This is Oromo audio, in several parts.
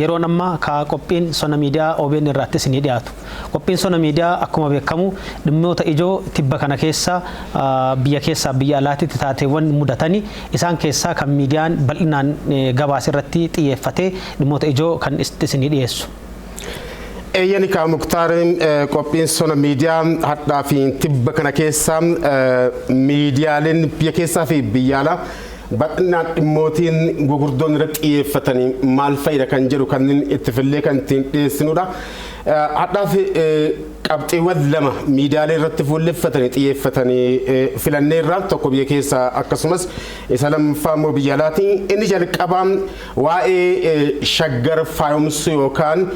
yeroon amma ka qophiin sona miidiyaa OBN irrattis ni dhiyaatu. Qophiin sona miidiyaa akkuma beekamu dhimmoota ijoo tibba kana keessa biyya keessaa biyya alaatti taateewwan mudatanii isaan keessaa kan miidiyaan bal'inaan gabaasa irratti xiyyeeffatee dhimmoota ijoo kan isin dhiyeessu. Eeyyani ka Muktaarin qophiin sona miidiyaa hadhaa fi tibba kana keessa miidiyaaleen biyya keessaa fi biyya alaa bal'inaan dhimmootiin gugurdoon irratti xiyyeeffatanii maal fayyada kan jedhu kanneen itti fillee kan ittiin dhiyeessinudha. Hadhaa fi qabxiiwwan lama miidiyaalee irratti fuulleffatanii xiyyeeffatanii filanneerra tokko biyya keessaa akkasumas isa lammaffaa immoo biyya alaatiin inni jalqabaa waa'ee shaggar faayomsuu yookaan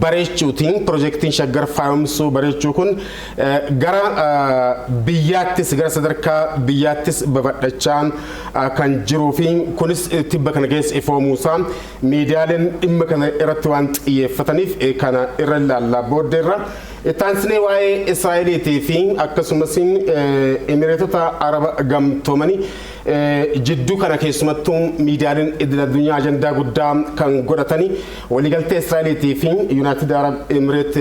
bareechuutiin piroojeektiin shaggar faayomsuu bareechuu kun gara biyyaattis gara sadarkaa biyyaattis babal'achaa kan jiruu fi kunis tibba kana keessa ifoomuusaa miidiyaaleen dhimma kana irratti waan xiyyeeffataniif kana irra ilaallaa booddeerra. Taansine waa'ee Israa'eliitii fi akkasumas Emireetota Araba gamtoomanii jidduu kana keessumattuu miidiyaaleen idil addunyaa ajandaa guddaa kan godhatanii waliigaltee Israa'eliitii fi Yuunaayitid Arab Emireet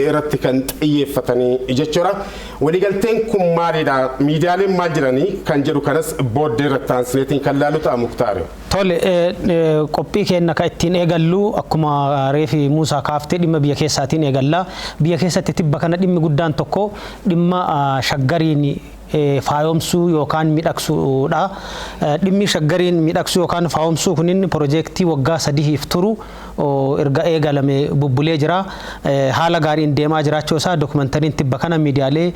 irratti kan xiyyeeffatanii jechuudha. Waliigalteen kun maalidha? Miidiyaaleen maal jedhanii kan jedhu kanas booddee irratti taansineetiin kan laalu ta'a Muktaare. Tole qophii keenya kan ittiin eegallu akkuma reefi Muusaa kaaftee dhimma biyya keessaatiin eegalla. Biyya keessatti tibba kana dhimmi guddaan tokko dhimma shaggariin faayomsuu yookaan miidhagsuudha. Dhimmi shaggariin miidhagsuu yookaan faayomsuu kunin piroojeektii waggaa 3 turu erga eegalame bubbulee jira. Haala gaariin deemaa jiraachuu isaa dookumentariin tibba kana miidiyaalee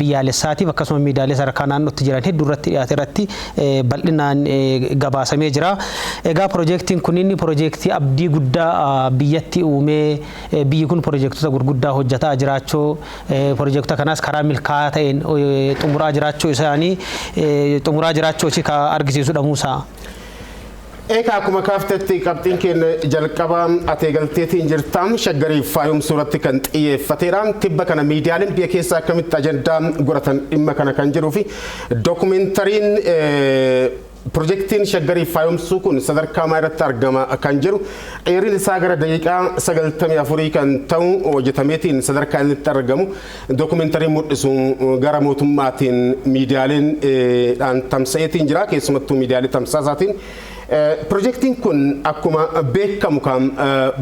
biyyaalessaatiif akkasumas miidiyaalee sadarkaa naannootti jiran hedduu irratti dhiyaate irratti bal'inaan gabaasamee jira. Egaa piroojeektiin kunin piroojeektii abdii guddaa biyyatti uumee biyyi kun piroojeektota gurguddaa hojjetaa jiraachuu piroojeektota kanaas karaa milkaa'aa ta'een xumuraa jiraachuu isaanii xumuraa jiraachuu isii ka argisiisudha Muusaa. Eka akkuma kaaftetti qabxiin keenya jalqabaa ateegalteetiin jirtaan shaggariif faayomsuu irratti kan xiyyeeffateedha. Tibba kana miidiyaaleen biyya keessaa akkamitti ajandaa godhatan dhimma kana kan jiruu fi dookumentariin piroojeektiin shaggariif faayomsuu kun sadarkaa maa irratti argama kan jiru dheeriin isaa gara daqiiqaa 94 kan ta'u hojjetameetiin sadarkaa inni itti argamu dookumentariin mul'isu gara mootummaatiin miidiyaaleen tamsa'eetiin jira keessumattuu miidiyaalee tamsaasaatiin. Piroojeektiin kun akkuma beekamu kan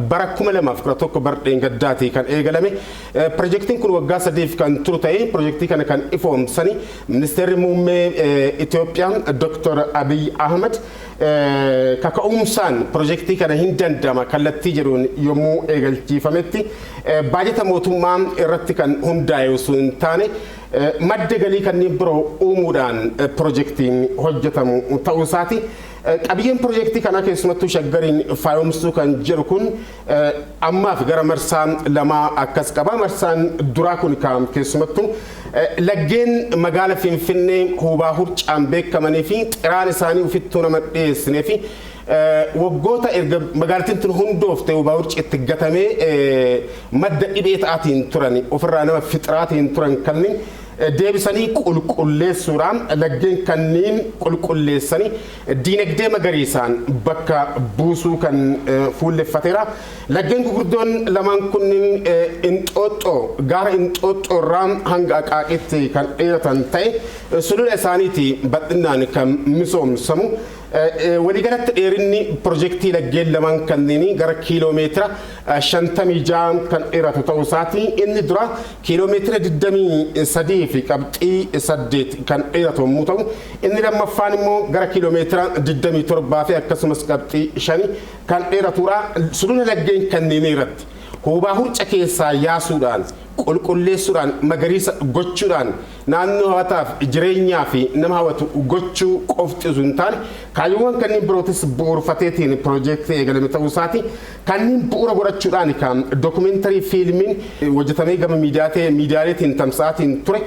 bara 2011 bardeen gaddaati kan eegalame. Piroojeektiin kun waggaa 3 kan turu ta'ee piroojeektii kana kan ifoomsani ministeerri muummee Itoophiyaa Dr. Abiy Ahmed kaka'umsaan piroojeektii kana hin danda'ama kallattii jedhuun yommuu eegalchiifametti baajata mootummaa irratti kan hundaa'e osoo hin taane madda galii kanneen biroo uumuudhaan piroojeektiin hojjetamu ta'uu isaati. Qabiyyeen piroojeektii kana keessumattuu shaggariin faayomsuu kan jedhu kun ammaaf gara marsaa lamaa akkas qaba. Marsaan duraa kun kan keessumattuu laggeen magaala Finfinnee hubaa hurcaan beekamanii fi xiraan isaanii ufittuu nama dhiyeessinee fi waggoota erga magaalattiin tun hundoofte hubaa hurci itti gatamee madda dhibee ta'aatiin turan ofirraa nama fixiraatiin turan kanneen deebisanii qulqulleessuudhaan laggeen kanneen qulqulleessanii diinagdee magariisaan bakka buusuu kan fuulleffateera. Laggeen gurguddoon lamaan kunniin Inxooxxoo gaara Inxooxxoo irraa hanga Aqaaqitti kan dheeratan ta'e sulula isaaniitii bal'inaan kan misoomsamu. Waliigalatti dheerinni piroojeektii laggeen lamaan kanneenii gara kiiloomeetira 56 kan dheeratu ta'uu isaati. Inni dura kiiloomeetira 23 fi qabxii 8 kan dheeratu yommuu ta'u inni lammaffaan immoo gara kiiloomeetira 27 fi akkasumas qabxii 5 kan dheeratudha. Sulula laggeen kanneenii irratti hubaa hurca keessaa yaasuudhaan qulqulleessuudhaan magariisa gochuudhaan naannoo hawwataaf jireenyaa fi nama hawwatu gochuu qofti osoo hin taane kaayyoowwan kanneen birootis bu'uurfateetiin piroojeektii eegalame ta'uu isaati. Kanneen bu'uura godhachuudhaan kan dookumentarii fiilmiin hojjetamee gama miidiyaaleetiin tamsa'aatiin ture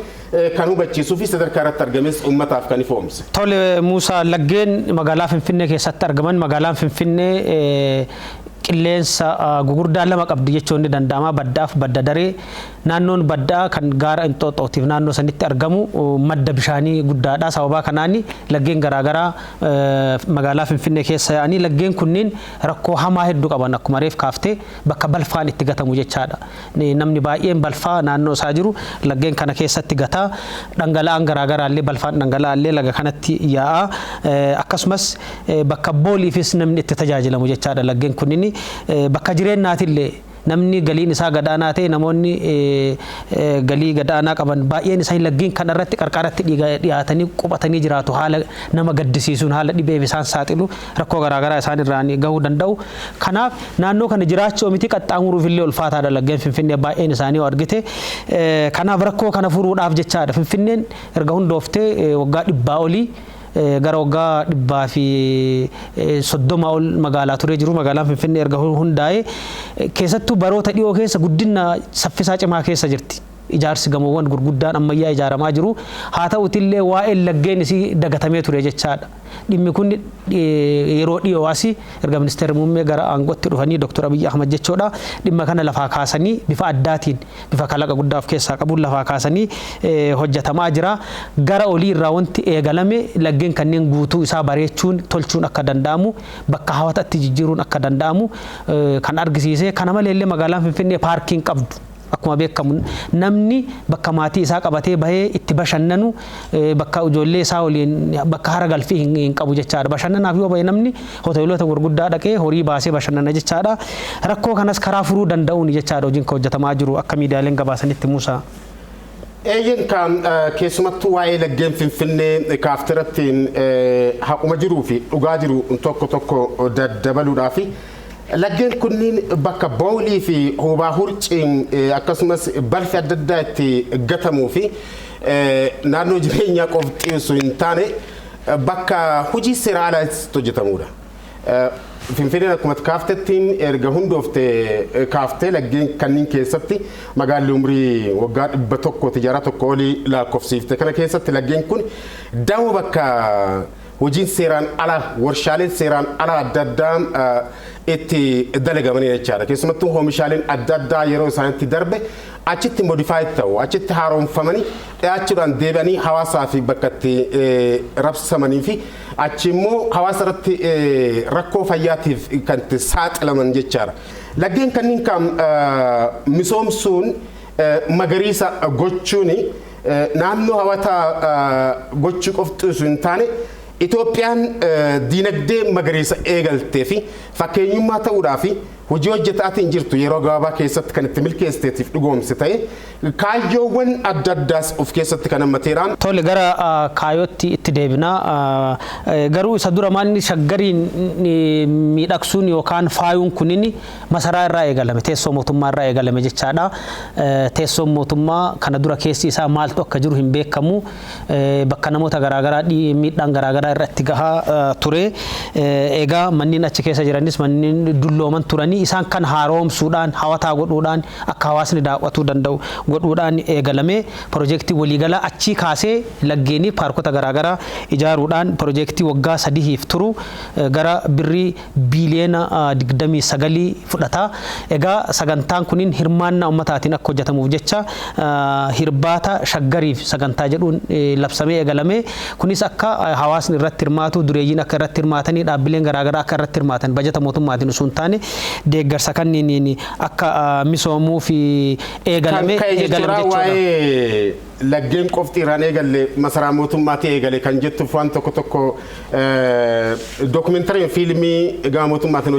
kan hubachiisuu fi sadarkaa irratti argames uummataaf kan ifoomse. Tole Muusaa, laggeen magaalaa Finfinnee keessatti argaman magaalaan Finfinnee qilleensa gugurdaa lama qabdi jechuun ni danda'ama. Baddaaf badda daree naannoon baddaa kan gaara Inxooxxootiif naannoo sanitti argamu madda bishaanii guddaadha. Sababa kanaan laggeen garaagaraa magaalaa Finfinnee keessa yaa'anii laggeen kunniin rakkoo hamaa hedduu qaban akkuma reef kaaftee bakka balfaan itti gatamu jechaadha. Namni baay'een balfaa naannoo isaa jiru laggeen kana keessatti gataa dhangala'aan garaagaraa illee balfaan dhangala'aa illee laga kanatti yaa'a. Akkasumas bakka booliifis namni itti tajaajilamu jechaadha. Laggeen kunniin bakka jireenyaatillee namni galiin isaa gadaanaa ta'e namoonni galii gadaanaa qaban baay'een isaanii laggeen kana irratti qarqaratti dhiyaatanii qubatanii jiraatu. Haala nama gaddisiisuun haala dhibeef isaan saaxilu rakkoo garaagaraa isaan irraan gahuu danda'u. Kanaaf naannoo kana jiraachuu miti qaxxaamuruuf illee ulfaataadha laggeen Finfinnee baay'een isaanii argite. Kanaaf rakkoo kana furuudhaaf jechaadha Finfinneen erga hundooftee waggaa 100 olii gara waggaa 130 ol magaalaa turee jiru. Magaalaan Finfinnee erga hundaa'ee keessattuu baroota dhiyoo keessa guddina saffisaa cimaa keessa jirti. Ijaarsi gamoowwan gurguddaan ammayyaa ijaaramaa jiru. Haa ta'utillee waa'een laggeen isii dagatamee ture jechaadha. Dhimmi kun yeroo dhiyoo asii erga ministeerri muummee gara aangootti dhufanii Dr. Abiy Ahmad jechuudha dhimma kana lafaa kaasanii bifa addaatiin bifa kalaqa guddaa of keessaa qabuun lafaa kaasanii hojjetamaa jira. Gara olii irraa wanti eegalame laggeen kanneen guutuu isaa bareechuun tolchuun akka danda'amu bakka hawwataatti jijjiiruun akka danda'amu kan argisiise. Kana malee illee magaalaan Finfinnee paarkiin qabdu. Akkuma beekamu namni bakka maatii isaa qabatee bahee itti bashannanu bakka ijoollee isaa waliin bakka hara galfii hin qabu jechaadha. Bashannanaaf yoo bahe namni hoteelota gurguddaa dhaqee horii baasee bashannana jechaadha. Rakkoo kanas karaa furuu danda'uun jechaadha hojiin kan hojjetamaa jiru akka miidiyaaleen gabaasanitti Muusaa. Eeyyin kan keessumattuu waa'ee laggeen Finfinnee kaafteratti haquma jiruu fi dhugaa jiru tokko tokko daddabaluudhaaf laggeen kunniin bakka boolii fi hubaa hurciin akkasumas balfi adda addaa itti gatamuu fi naannoo jireenyaa qofxiisu hin taane bakka hojii seeraa alaatti hojjetamudha. Finfinneen akkuma kaaftettiin erga hundoofte kaaftee laggeen kanneen keessatti magaalli umrii waggaa 100 tijaara tokko olii lakkoofsiifte. Kana keessatti laggeen kun da'oo bakka hojiin seeraan ala warshaaleen seeraan ala adda addaa itti dalagamanii jechaadha. Keessumattuu oomishaaleen adda addaa yeroo isaanitti darbe achitti modifaayit ta'u achitti haaromfamanii dhiyaachuudhaan deebi'anii hawaasaa fi bakka itti rabsamanii fi achi immoo hawaasa irratti rakkoo fayyaatiif kan itti saaxilaman jechaadha. Laggeen kanneen kan misoomsuun magariisa gochuun naannoo hawwataa gochuu qofxiisu hin taane Itoophiyaan diinagdee magariisa eegaltee fi fakkeenyummaa ta'uudhaaf hojii hojjetaatiin jirtu yeroo gabaabaa keessatti kan itti milkeesseetiif dhugoomse ta'e kaayyoowwan adda addaas of keessatti kan hammateeraan. Tole gara kaayyootti itti deebinaa garuu isa dura maalni shaggariin miidhagsuun yookaan faayuun kunin masaraa irraa eegalame teessoo mootummaa irraa eegalame jechaadha. Teessoon mootummaa kana dura keessi isaa maaltu akka jiru hin beekamu bakka namoota garaagaraa miidhaan garaagaraa irratti gahaa ture. Egaa manneen achi keessa jiranis manneen dullooman turanii isaan kan haaromsuudhaan hawwataa godhuudhaan akka hawaasni daawwatuu danda'u godhuudhaan eegalame piroojeektii waliigalaa achii kaasee laggeenii paarkota garaagaraa ijaaruudhaan piroojeektii waggaa 3 turu gara birrii biiliyoona 29 fudhata. Egaa sagantaan kunin hirmaannaa ummataatiin akka hojjetamuuf jecha hirbaata shaggariif sagantaa jedhuun labsamee eegalame. Kunis akka hawaasni irratti hirmaatu dureeyyiin akka irratti hirmaatanii dhaabbileen garaagaraa akka irratti hirmaatan bajeta mootummaatiin osoo hin taane deeggarsa kanneen akka misoomuu fi eegalame jechuudha. Laggeen qofti irraan eegalle masaraa mootummaatii eegale kan jettuuf waan tokko dookumentariin fiilmii egaa mootummaatiin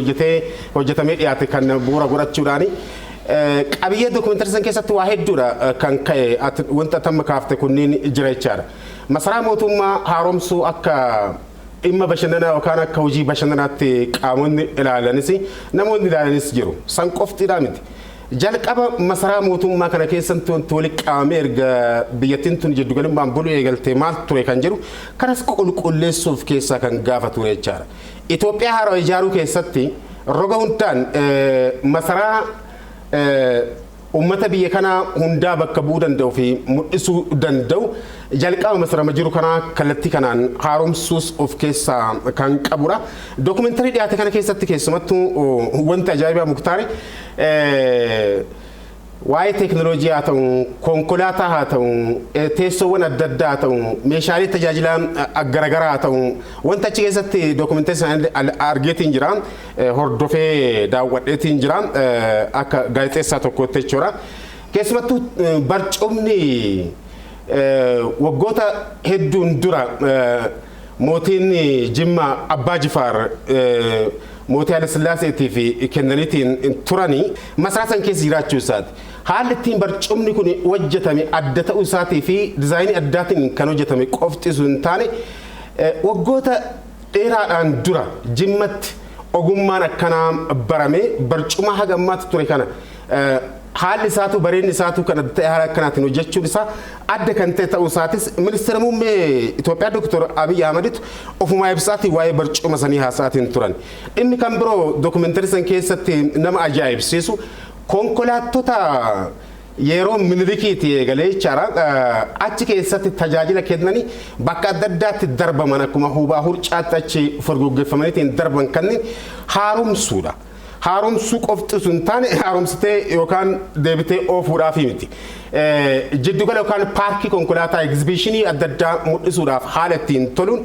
hojjetamee dhiyaate kan bu'uura godhachuudhaani. Qabiyyee dookumentarii san keessatti waa hedduudha kan ka'e wanta tamma kaafte kunniin jira jechaadha. Masaraa mootummaa haaromsuu akka dhimma bashannanaa yookaan akka hojii bashannanaatti qaamonni ilaalanis namoonni ilaalanis jiru. San qoftiidhaa miti. Jalqaba masaraa mootummaa kana keessatti wanti walitti qabamee erga biyyattiin tun jiddu galummaan buluu eegaltee maal ture kan jedhu kanas qulqulleessuuf keessaa kan gaafatu jechaadha. Itoophiyaa haaraa ijaaruu keessatti roga hundaan masaraa ummata biyya kana hundaa bakka bu'uu danda'u fi mul'isuu danda'u jalqaba masarama jiru kana kallattii kanaan haaromsuus of keessaa kan qabudha. Dookumentarii dhiyaate kana keessatti keessumattuu wanti ajaa'ibaa Muktaari waa'ee teekinooloojii haa ta'u, konkolaataa haa ta'u, teessoowwan adda addaa haa ta'u, meeshaalee tajaajila garaagaraa haa ta'u, wanta achi keessatti dookumentarii isaanii argeetiin jira, hordofee daawwadheetiin jira akka gaazexeessaa tokkotti jechuudha. Keessumattuu barcumni waggoota hedduun dura mootiin Jimmaa Abbaa Jifaar mootii Haile Sillaaseetii fi kennaniitiin turanii masaraa san keessa jiraachuu isaati. Haalli ittiin barcumni kun hojjetame adda ta'uu isaatii fi dizaayinii addaatiin kan hojjetame qofti osoo hin taane waggoota dheeraadhaan dura Jimmatti ogummaan akkanaa barame barcuma haga ammaatti ture kana haalli isaatu bareedni isaatu kan adda ta'e haala akkanaatiin hojjechuun isaa adda kan ta'e ta'uu isaatis ministeera muummee Itoophiyaa Dr. Abiy Ahmeditu ofumaa ibsaatiin waa'ee barcuma sanii haasa'aatiin turan. Inni kan biroo dookumentarii san keessatti nama ajaa'ibsiisu konkolaattota yeroo minilikiitii eegalee jechaadha achi keessatti tajaajila kennanii bakka adda addaatti darbaman akkuma hubaa hurcaatti achi furguggeffamaniitiin darban kanneen haaromsuudha. Haaromsuu qofti osoo hin taane haaromsitee yookaan deebitee oofuudhaaf miti. Jiddugala yookaan paarkii konkolaataa egzibishinii adda addaa mul'isuudhaaf haala ittiin toluun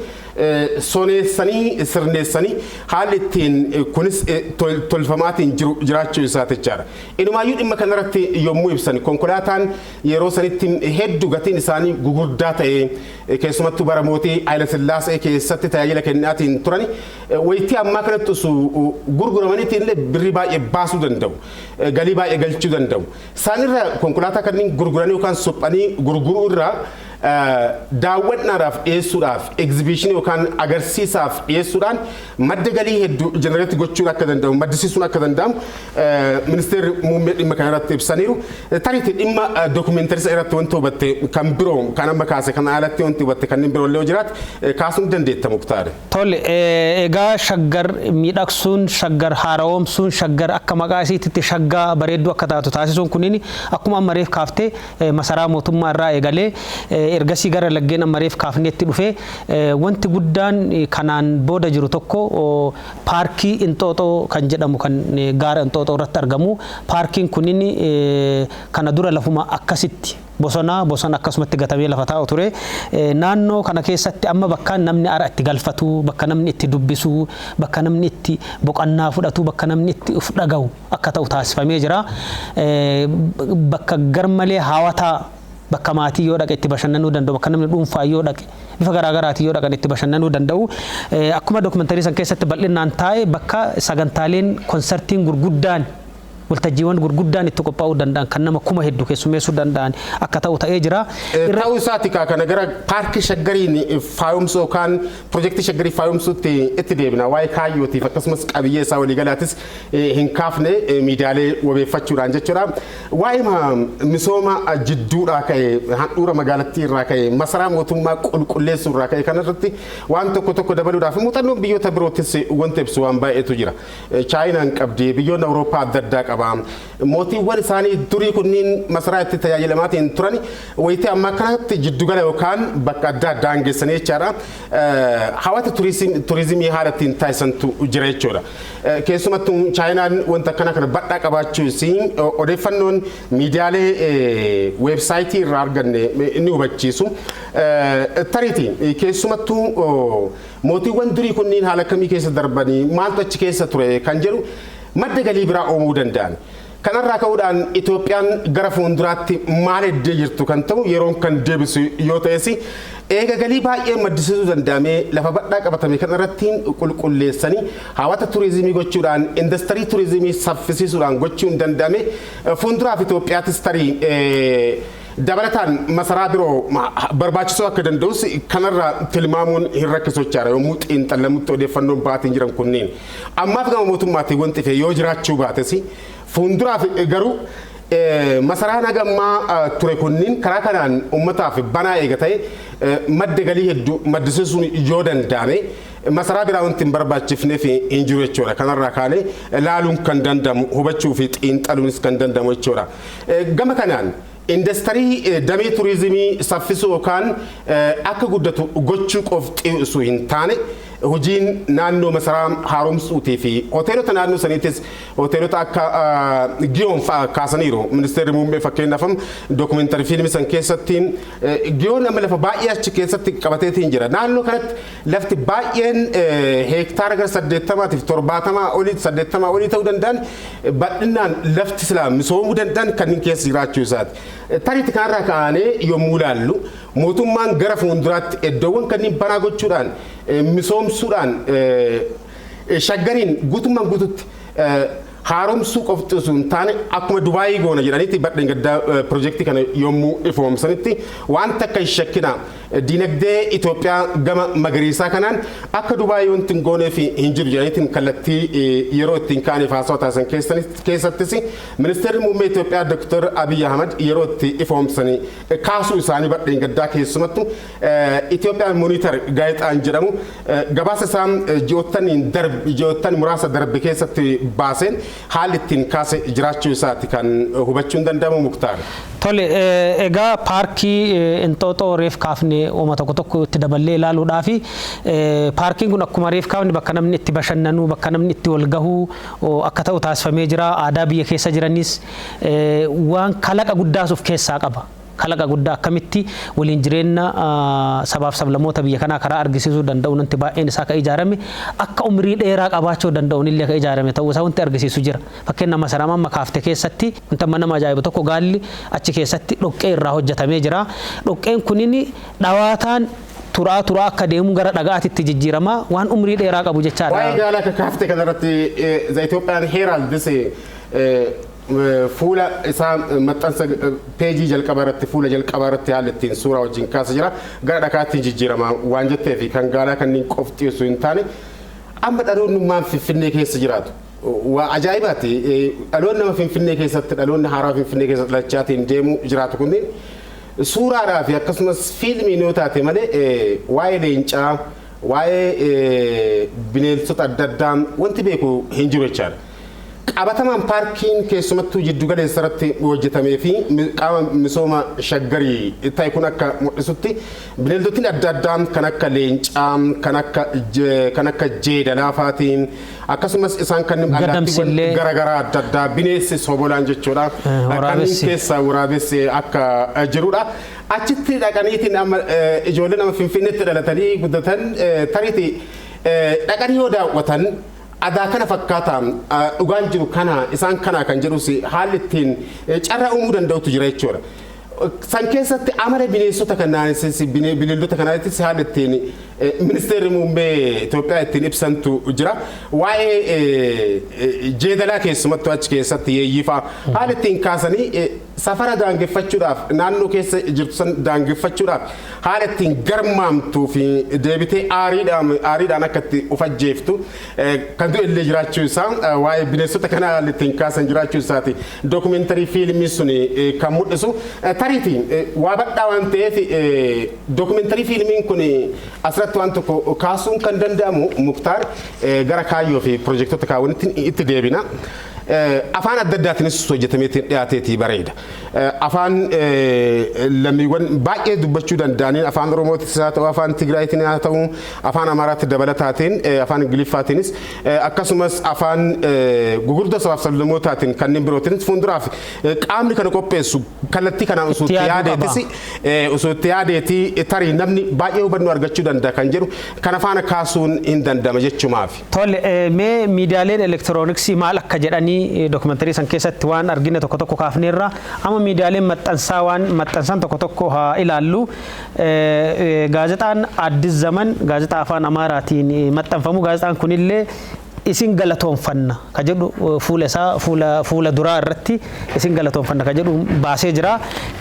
soneessanii sirneessanii haalli ittiin kunis tolfamaatiin jiraachuu isaati jechaadha. Inumaayyuu dhimma kanarratti yommuu ibsan konkolaataan yeroo sanitti hedduu gatiin isaanii gugurdaa ta'ee keessumattuu bara mootii Haile Sillaasee keessatti tajaajila kennaatiin turani wayitii ammaa kanatti osoo gurguramaniitiin illee birrii baay'ee baasuu danda'u. Galii baay'ee galchuu danda'u. Isaanirra konkolaataa kanneen gurguranii yookaan suphanii gurguruu irraa daawwannaadhaaf dhiyeessuudhaaf egzibishinii yookaan agarsiisaaf dhiyeessuudhaan madda galii hedduu jenereetii gochuun akka danda'amu maddisiisuun akka danda'amu ministeerri muummee dhimma kanarratti ibsaniiru. Tariitti dhimma dookumentarii irratti wanti hubatte kan biroo kan amma kaase kan alatti wanti hubatte kanneen biroo illee jiraat kaasuun dandeetta Muktaare. Tole egaa shaggar miidhagsuun shaggar haaromsuun shaggar akka maqaa isiitti shaggaa bareedduu akka taatu taasisuun kunniin akkuma amma reef kaaftee masaraa mootummaa irraa eegalee ergasii gara laggeen ammareef kaafneetti dhufee wanti guddaan kanaan booda jiru tokko paarkii Inxooxoo kan jedhamu kan gaara Inxooxoo irratti argamu paarkiin kunniin kana dura lafuma akkasitti bosona akkasumatti gatamee lafa taa'u ture naannoo kana keessatti amma bakka namni ara itti galfatu bakka namni itti dubbisu bakka namni itti boqonnaa fudhatu bakka namni itti uf dhagahu akka ta'u taasifamee jira bakka garmalee haawataa bakka maatii yoo dhaqe itti bashannanuu danda'u bakka namni dhuunfaa yoo dhaqe bifa garaagaraatiin yoo dhaqan itti bashannanuu danda'u akkuma dookumentarii san keessatti bal'inaan taa'e bakka sagantaaleen konsertiin gurguddaan waltajjiiwwan gurguddaan itti qophaa'uu danda'an kan nama kuma hedduu keessummeessuu danda'an akka ta'u ta'ee jira. Ta'uu isaati kana gara paarkii shaggariin faayomsuu yookaan piroojeektii shaggarii faayomsuutti itti deebina waa'ee kaayyootiif akkasumas qabiyyee isaa waliigalaatis hin kaafne miidiyaalee wabeeffachuudhaan jechuudha. Waa'ee misooma jidduudhaa ka'e handhuura magaalattii irraa ka'e masaraa mootummaa qulqulleessuu irraa ka'e kanarratti waan tokko dabaluudhaaf muuxannoon biyyoota birootis wanti ibsu waan baay'eetu jira. Chaayinaan qabdi biyyoonni Awurooppaa adda addaa qaba. Mootiiwwan isaanii durii kunniin masaraa itti tajaajilamaatiin turani wayitii amma kanatti jiddugala yookaan bakka adda addaan geessanii jechaadha. Hawwata turizimii haala ittiin taasisantu jira jechuudha. Keessumattuu Chaayinaan wanta kana badhaa qabaachuus odeeffannoon miidiyaalee weebsaayitii irraa arganne inni hubachiisu. Tariitii keessumattuu mootiiwwan durii kunniin haala kamii keessa darbanii maaltu achi keessa ture kan jedhu madda galii biraa uumuu danda'an. Kanarraa ka'uudhaan Itoophiyaan gara fuulduraatti maal eddee jirtu kan ta'u yeroon kan deebisu yoo ta'es eega galii baay'ee maddisiisuu danda'amee lafa badhaa qabatame kanarratti qulqulleessanii hawwata turizimii gochuudhaan industirii turizimii saffisiisuudhaan gochuun danda'ame fuulduraaf Itoophiyaattis tarii dabalataan masaraa biroo barbaachisoo akka danda'us kanarraa tilmaamuun hin rakkisu jechaadha yommuu xiinxalamutti odeeffannoon baatiin jiran kunniin. Ammaaf gama mootummaatiin wanti ta'e yoo jiraachuu baates fuulduraaf garuu masaraan hagammaa ture kunniin karaa kanaan uummataaf banaa eega ta'e madda galii hedduu maddisiisuun yoo danda'ame masaraa biraa wanti hin barbaachifnee fi hin jiru jechuudha. Kanarraa kaanee laaluun kan danda'amu hubachuu fi xiinxaluunis kan danda'amu jechuudha. Gama kanaan industirii damee turizimii saffisuu yookaan akka guddatu gochuu qofti osoo hin taane hojiin naannoo masaraa haaromsuutii fi hoteelota naannoo saniitis hoteelota akka Giyoon fa'aa kaasaniiru. Ministeerri muummee fakkeenyaaf dookumentarii fiilmii san keessatti Giyoon amma lafa baay'ee achi keessatti qabateetiin jira. Naannoo kanatti lafti baay'een heektaara gara 80 fi 70 olii ta'uu danda'an bal'inaan lafti silaa misoomuu danda'an kanneen keessa jiraachuu isaati. Tariitti kanarraa ka'anii yommuu ilaallu mootummaan gara fuulduraatti iddoowwan kanneen banaa gochuudhaan misoomsuudhaan shaggariin guutummaan guututti haaromsuu qofti osoo hin taane akkuma Dubaayii goona jedhaniitti badheen gaddaa piroojeektii kana yommuu ifoomsanitti wanta akka hin shakkinaa dinagdee Itoophiyaa gama magariisaa kanaan akka Dubaayii wanti hin goonee fi hin jiru jedhaniitiin kallattii yeroo ittiin ka'aniif haasawaa taasisan keessattis ministeerri muummee Itoophiyaa Dr. Abiy Ahmad yeroo itti ifoomsanii kaasuu isaanii badheen gaddaa keessumattu Itoophiyaa Monitor gaazexaan jedhamu gabaasa isaan ji'oottan muraasa darbe keessatti baaseen haalli ittiin kaase jiraachuu isaati kan hubachuun danda'amu Muktaar. Tole egaa paarkii Inxooxoo reef kaafne uuma tokko itti daballee ilaaluudhaafi paarkiin kun akkuma reef kaafne bakka namni itti bashannanu bakka namni itti wal gahuu akka ta'u taasifamee jira. Aadaa biyya keessa jiranis waan kalaqa guddaas of keessaa qaba. Kalaqa guddaa akkamitti waliin jireenya sabaaf sablammoota biyya kanaa karaa argisiisuu danda'u wanti baay'een isaa ka ijaarame akka umrii dheeraa qabaachuu danda'uun illee ka ijaarame ta'uu isaa wanti argisiisu jira. Fakkeenyaaf masaraa amma kaafte keessatti wanta nama ajaa'iba tokko gaalli achi keessatti dhoqqee irraa hojjetamee jira. Dhoqqeen kunin dhawaataan turaa akka deemu gara dhagaatitti jijjiirama waan umrii dheeraa qabu jechaadha. Waa'ee gaalaa ka kaafte kanarratti Itoophiyaan Heeraaldis fuula isaa maxxansa peejii jalqabaa irratti fuula jalqabaa irratti haalli ittiin suuraa wajjin kaasa jira gara dhagaatti jijjiirama waan jettee fi kan gaalaa kanneen qofti osoo hin taane amma dhaloonni Finfinnee keessa jiraatu. Waa ajaa'ibaati dhaloonni nama Finfinnee keessatti dhaloonni haaraa Finfinnee keessatti lachaatiin deemu jiraatu kunneen suuraadhaa fi akkasumas fiilmii yoo taate malee waa'ee leencaa waa'ee bineensota adda addaa wanti beeku hin jiru jechaadha. Qabatamaan paarkiin keessumattuu jiddu galeessa irratti hojjetamee fi qaama misooma shaggarii ta'e kun akka mul'isutti bineeldotni adda addaa kan akka leencaa kan akka jeedalaa faatiin akkasumas isaan kan allaattiiwwan garaagaraa adda addaa bineensi sobolaan jechuudha. Kanneen keessaa waraabessi akka jirudha. Achitti dhaqaniitiin amma ijoollee nama Finfinneetti dhalatanii guddatan tariitii dhaqanii yoo daawwatan aadaa kana fakkaataan dhugaan jiru kana isaan kana kan jedhus haalli ittiin carraa uumuu danda'utu jira jechuudha. San keessatti amala bineensota kanaanis bineeldota kanaanis haalli ittiin ministeerri muummee Itoophiyaa ittiin ibsantu jira. Waa'ee jeedalaa keessumattuu achi keessatti yeeyyifaa haalli ittiin kaasanii safara daangeffachuudhaaf naannoo keessa jirtu san daangeffachuudhaaf haala ittiin garmaamtuu fi deebitee aariidhaan akka itti of ajjeeftu kan du'e illee jiraachuu isaa waa'ee bineensota kanaa haalli ittiin kaasan jiraachuu isaati. Dookumentarii fiilmii sun kan mul'isu tariitiin waa badhaa waan ta'eef dookumentarii fiilmiin kun asirratti waan tokko kaasuun kan danda'amu Muktaar gara kaayyoo fi piroojektota kaawwanitti itti deebina. Afaan adda addaatiinis hojjetamee dhiyaateetii bareeda. Afaan lammiiwwan baay'ee dubbachuu danda'aniin afaan Oromootis haa ta'u afaan Tigraayitiin haa ta'u afaan Amaaraatti dabalataatiin afaan Ingiliffaatiinis akkasumas afaan gugurdaa sabaaf sablammootaatiin kanneen birootiinis fuulduraaf qaamni kana qopheessu kallattii kanaan osoo itti yaadeetii tarii namni baay'ee hubannoo argachuu danda'a kan jedhu kana faana kaasuun hin danda'ama jechumaaf. Tole mee miidiyaaleen elektirooniksii maal akka jedhanii dookumentarii san keessatti waan argine tokko kaafneerra amma miidiyaaleen maxxansan tokko haa ilaallu. Gaazexaan Addis Zaman gaazexaa afaan Amaaraatiin maxxanfamu gaazexaan kunillee isin galatoonfanna ka jedhu fuula duraa irratti isin galatoonfanna ka jedhu baasee jira.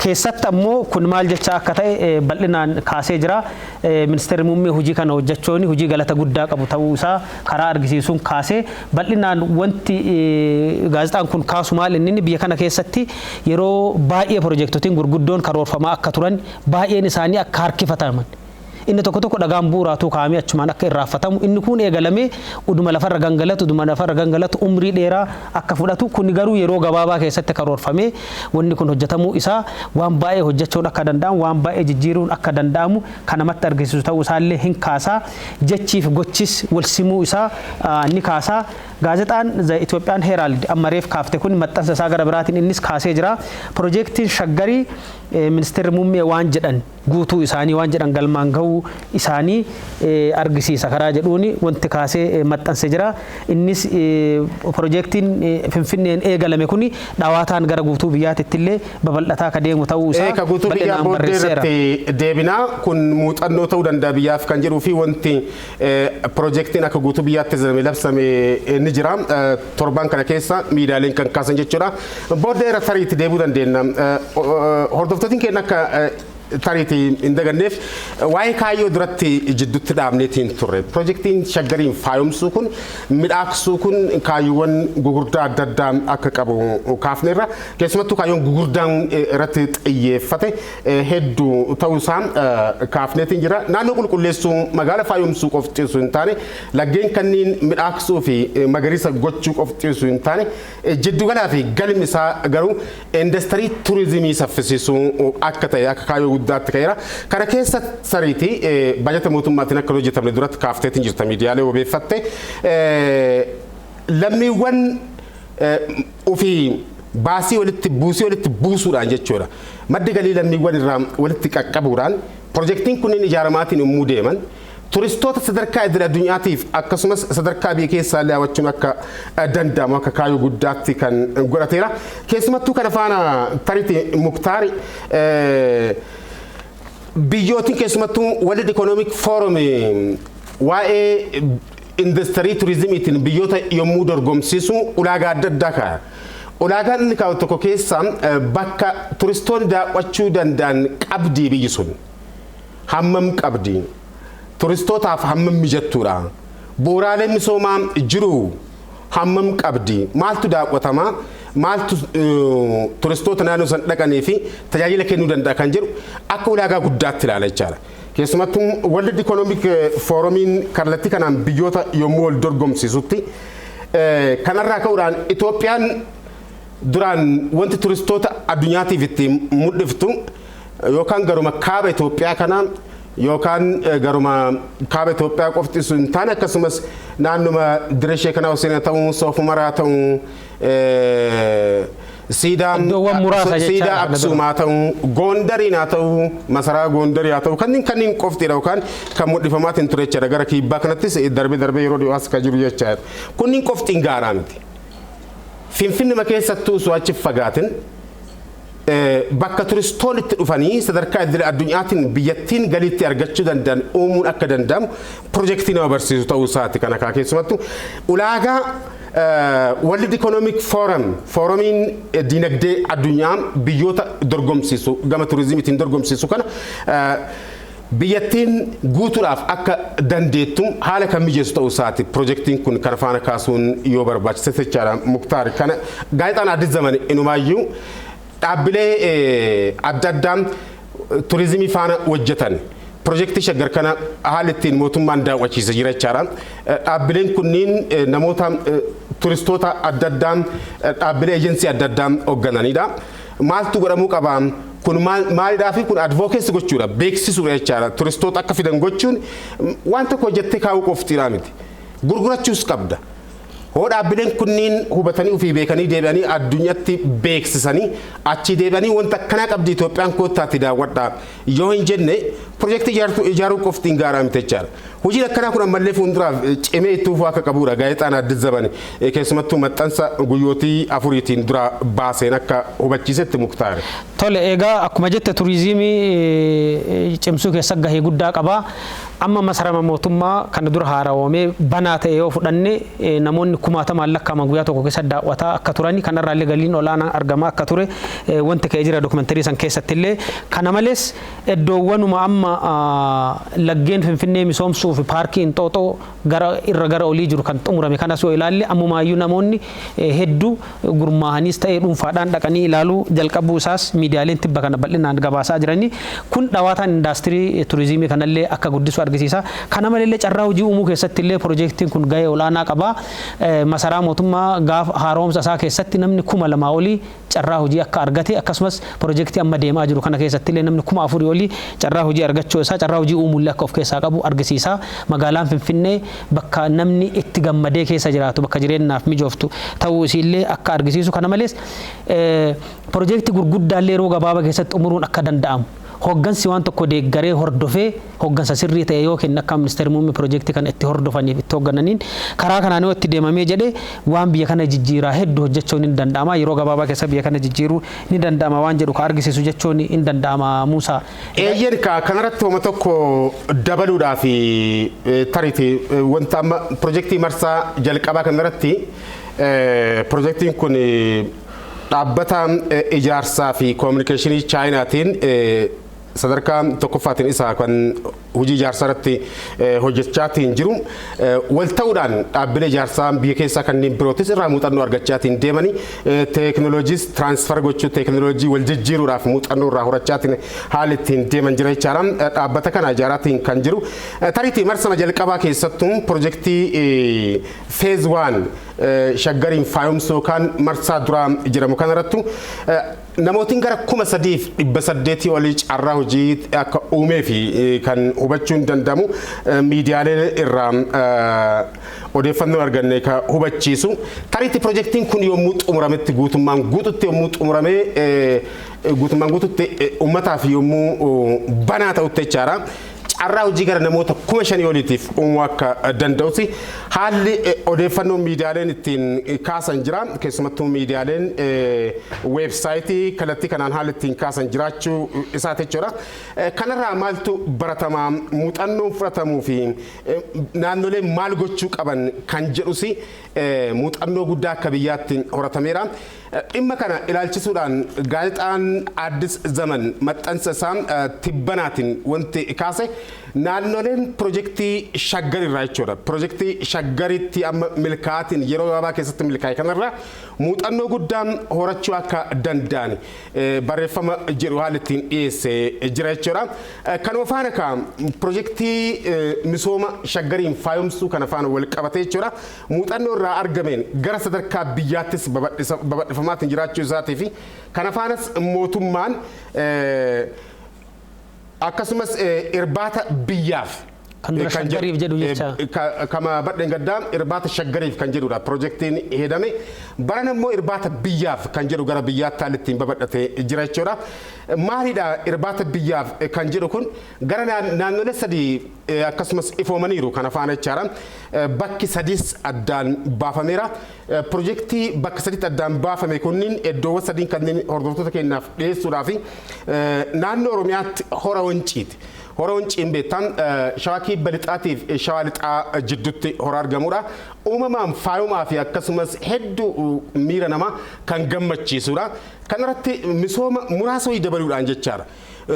Keessatti ammoo kun maal jecha akka ta'e bal'inaan kaasee jira. Ministeerri muummee hojii kana hojjechuun hojii galata guddaa qabu ta'uu isaa karaa argisiisuun kaasee bal'inaan wanti gaazexaan kun kaasu maal inni biyya kana keessatti yeroo baay'ee piroojeektotiin gurguddoon karoorfamaa akka turan baay'een isaanii akka harkifataman inni tokko dhagaan bu'uuraatu kaa'amee achumaan akka irraafatamu inni kun eegalamee uduma lafarra gangalatu umrii dheeraa akka fudhatu kun garuu yeroo gabaabaa keessatti karoorfamee wanni kun hojjetamuu isaa waan baay'ee hojjechuun akka danda'amu waan baay'ee jijjiiruun akka danda'amu kan namatti argisiisu ta'uu isaallee hin kaasaa jechiif gochis wal simuu isaa ni kaasaa gaazexaan The Ethiopian Herald ammareef kaafte kun maxxansa isaa gara biraatiin innis kaasee jira piroojeektiin shaggarii ministeerri muummee waan jedhan guutuu isaanii waan jedhan galmaan gahuu isaanii argisiisa karaa jedhuuni wanti kaasee maxxanse jira innis piroojeektiin finfinneen eegalame kuni dhawaataan gara guutuu biyyaatti illee babal'ataa ka deemu ta'uu isaa ka guutuu biyyaa booddeerratti deebinaa kun muuxannoo ta'uu danda'a biyyaaf kan jedhuu fi wanti piroojeektiin akka guutuu biyyaatti labsame ni jira torban kana keessa miidiyaaleen kan kaasan jechuudha booddeera tariitti deebuu dandeenya hordoftoonni keenya akka tariiti hin daganneef waa'ee kaayyoo duratti jidduutti dhaabneetiin turre piroojeektiin shaggariin faayomsuu kun midhaaksuu kun kaayyoowwan gugurdaa adda addaa akka qabu kaafneerra keessumattuu kaayyoon gugurdaan irratti xiyyeeffate hedduu ta'uusaa kaafneetiin jira naannoo qulqulleessuu magaala faayomsuu qofxiisuu hin taane laggeen kanneen midhaaksuu fi magariisa gochuu qofxiisuu hin taane jiddugalaa fi galmi isaa garuu industirii turizimii saffisiisuu akka ta'e akka kaayyoo guddaatti ka'eera kana keessa sariiti bajata mootummaatiin akka hojjetamne duratti kaafteetiin jirta miidiyaalee obeeffatte lammiiwwan ofii baasii walitti buusuudhaan jechuudha maddi galii lammiiwwan irraa walitti qaqqabuudhaan piroojeektiin kunniin ijaaramaatiin yommuu deeman turistoota sadarkaa idil addunyaatiif akkasumas sadarkaa biyya keessaa hawwachuun akka danda'amu akka kaayyoo guddaatti kan godhateera keessumattuu kana faana tariiti muktaari biyyootiin keessumattuu World Economic Forum waa'ee industirii turizimiitiin biyyoota yommuu dorgomsiisu ulaagaa adda addaa kaa'a. Ulaagaan inni kaa'u tokko keessaa bakka turistoonni daawwachuu danda'an qabdii biyyi sun hammam qabdi turistootaaf hammam mijattuudha bu'uuraaleen misoomaa jiru hammam qabdi maaltu daawwatama maaltu turistoota naannoo san dhaqanii fi tajaajila kennuu danda'a kan jedhu akka ulaagaa guddaatti ilaala jechaadha. Keessumattuu World Economic Forumiin kallattii kanaan biyyoota yommuu wal dorgomsiisutti kanarraa ka'uudhaan Itoophiyaan duraan wanti turistoota addunyaatiif itti mul'iftu yookaan garuma kaaba Itoophiyaa kanaan yookaan garuma kaaba Itoophiyaa qofti hin taane akkasumas naannuma dirree kanaa Hussein ta'uu Soofumaraa ta'uu siidaa Aksuumaa ta'uu Gondariin haa ta'uu masaraa Gondarii haa ta'uu kanneen qoftiidha yookaan kan mul'ifamaatiin ture jechaadha gara kibbaa kanattis darbee yeroo dhiyoos kan jiru jechaadha kunniin qoftiin gaaraa miti Finfinnuma keessattuu osoo achi fagaatin bakka turistoonni itti dhufanii sadarkaa idil addunyaatiin biyyattiin galiitti argachuu danda'an uumuun akka danda'amu piroojeektii nama barsiisu ta'uu isaati kana keessumattuu ulaagaa World Economic Forumiin dinagdee addunyaa biyyoota dorgomsiisu gama turizimiitiin dorgomsiisu kana biyyattiin guutuudhaaf akka dandeettu haala kan mijeessu ta'uu isaati piroojeektiin kun kana faana kaasuun yoo barbaachise jechaadha Muktaar kana gaazexaan Addis Zaman inumaayyuu dhaabbilee adda addaa turizimii faana hojjetan piroojeektii shaggar kana haala ittiin mootummaan daawwachiisa jira jechaadha dhaabbileen kunniin namoota turistoota adda addaa dhaabbilee eejensii adda addaa hooggananidha maaltu godhamuu qaba kun maalidhaa fi kun advokeessi gochuudha beeksisuudha jechaadha turistoota akka fidan gochuun waan tokko hojjettee kaa'uu qoftiidha miti gurgurachuus qabda hoo dhaabbileen kunniin hubatanii ofii beekanii deebi'anii addunyaatti beeksisanii achi deebi'anii wanta akkanaa qabdi Itoophiyaan koottaatti daawwadhaa yoo hin jenne piroojeektii ijaaruu qoftiin gaaraa miti jechaadha hojiin akkanaa kun ammallee fuulduraaf cimee itti fufuu akka qabuudha gaazexaan Addis Zaman keessumattuu maxxansa guyyootii afuriitiin dura baaseen akka hubachiisetti Muktaar. Tole egaa akkuma jette turizimii cimsuu keessa gahee guddaa qaba. Amma masarama mootummaa kana dura haarawamee banaa ta'e yoo fudhanne namoonni kumaatamaan lakkaa'aman guyyaa tokko keessa daawwataa akka turani kanarraallee galiin olaanaa argamaa akka ture wanti ka'ee jira dookumentarii san keessatti illee kana malees iddoowwanuma amma laggeen Finfinnee misoomsuu fi paarkii Inxooxoo gara olii jiru kan xumurame kanas yoo ilaalle ammumaayyuu namoonni hedduu gurmaa'aniis ta'ee dhuunfaadhaan dhaqanii ilaaluu jalqabuu isaas miidiyaaleen tibba kana bal'inaan gabaasaa jiranii kun dhawaataan indaastirii turizimii kanallee akka guddisu argisiisa. Kana malee carraa hojii uumuu keessatti illee piroojeektiin kun gahee olaanaa qaba. Masaraa mootummaa gaafa haaromsa isaa keessatti namni 2,000 olii carraa hojii akka argate akkasumas piroojeektii amma deemaa jiru kana keessatti illee namni 4,000 olii carraa hojii argachuu isaa carraa hojii uumuullee akka of keessaa qabu argisiisa. Magaalaan Finfinnee bakka namni itti gammadee keessa jiraatu bakka jireenyaaf mijooftu ta'uu isiillee akka argisiisu. Kana malees piroojeektii gurguddaallee yeroo gabaabaa keessatti xumuruun akka danda'amu. Hoggansi waan tokko deeggaree hordofee hoggansa sirrii ta'e yookiin akka ministeerri muummee piroojeektii kana itti hordofaniif itti hoggananiin karaa kanaan yoo itti deemamee jedhee waan biyya kana jijjiiraa hedduu hojjechuun ni danda'ama. Yeroo gabaabaa keessa biyya kana jijjiiruu ni danda'ama waan jedhu ka argisiisu jechuun ni danda'ama Muusaa. Eeyyeen kanarratti hooma tokko dabaluudhaaf tariiti wanta amma piroojeektii marsaa jalqabaa kanarratti piroojeektiin kun dhaabbata ijaarsaa fi koominikeeshinii Chaayinaatiin sadarkaa tokkoffaatiin isaa kan hojii ijaarsaa irratti hojjechaatiin jiru wal ta'uudhaan dhaabbilee ijaarsaa biyya keessaa kanneen birootis irraa muuxannoo argachaatiin deemanii teekinooloojiis tiraansfer gochuu teekinooloojii wal jijjiiruudhaaf muuxannoo irraa horachaatiin haala ittiin deeman jira jechaadha. Dhaabbata kana ijaaraatiin kan jiru tariitii marsama jalqabaa keessattuu piroojeektii feez 1 shaggariin faayomsoo kan marsaa duraa jedhamu kanarrattu namootiin gara 3,800 olii carraa hojii akka uumee fi kan hubachuun danda'amu miidiyaalee irraa odeeffannoo arganne ka hubachiisu. Tariitti piroojeektiin kun yommuu xumurametti guutummaan guututti yommuu xumuramee guutummaan guututti uummataaf yommuu banaa ta'utti jechaadha. Carraa hojii gara namoota 5,000 oliitiif uumuu akka danda'usi haalli odeeffannoo miidiyaaleen ittiin kaasan jira. Keessumattuu miidiyaaleen weebsaayitii kallattii kanaan haalli ittiin kaasan jiraachuu isaati jechuudha. Kanarraa maaltu baratamaa muuxannoon fudhatamuu fi naannoleen maal gochuu qaban kan jedhusi muuxannoo guddaa akka biyyaatti horatameera. Dhimma kana ilaalchisuudhaan gaazexaan Addis Zaman maxxansa isaa tibbanaatiin wanti kaase naannoleen piroojeektii shaggar irraa jechuudha. Piroojeektii shaggaritti amma milkaa'aatiin yeroo gabaabaa keessatti milkaa'e kanarraa muuxannoo guddaan horachuu akka danda'an barreeffama jedhu haala ittiin dhiyeessee jira jechuudha. Kanuma faana ka piroojeektii misooma shaggariin faayomsuu kana faana wal qabatee jechuudha. Muuxannoo irraa argameen gara sadarkaa biyyaattis babal'ifamaatiin jiraachuu isaatii fi kana faanas mootummaan akkasumas irbaata biyyaaf kan dura shaggariif jedhu jecha kama badheen gaddaa irbaata shaggariif kan jedhudha piroojeektiin hedame baran immoo irbaata biyyaaf kan jedhu gara biyyaatti haalli ittiin babal'atee jira jechuudha. Maalidha irbaata biyyaaf kan jedhu kun gara naannolee sadii akkasumas ifoomaniiru kana faana jechaadha. Bakki sadiis addaan baafameera. Piroojeektii bakka sadiitti addaan baafame kunniin iddoowwan sadiin kanneen hordoftoota keenyaaf dhiyeessuudhaaf naannoo Oromiyaatti hora wanciiti. Hora wanciin beektan shawaa kibba lixaatiif shawaa lixaa jidduutti hora argamudha. Uumamaan faayomaa fi akkasumas hedduu miira namaa kan gammachiisudha. Kanarratti misooma muraasa wayii dabaluudhaan jechaadha.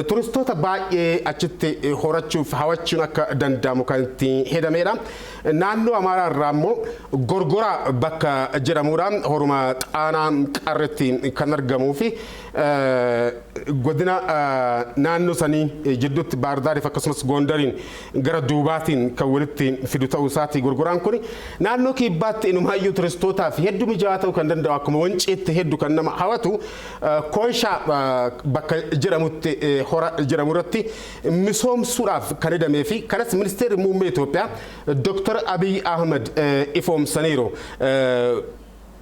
Turistoota baay'ee achitti horachuuf hawachuun akka danda'amu kan ittiin hedamedha. Naannoo Amaaraa irraa immoo Gorgoraa bakka jedhamudha. Horuma Xaanaa Qarretti kan argamuu fi godina naannoo sanii jidduutti Baardaariif akkasumas Gondariin gara duubaatiin kan walitti fidu ta'uu isaati. Gorgoraan kun naannoo kibbaatti inumaayyuu turistootaaf hedduu mijaa'aa ta'uu kan danda'u akkuma wanciitti hedduu kan nama hawwatu Koonshaa bakka jedhamutti hora jedhamu irratti misoomsuudhaaf kan hedamee fi kanas ministeerri muummee Itoophiyaa Dr. Abiy Ahmed ifoomsaniiru.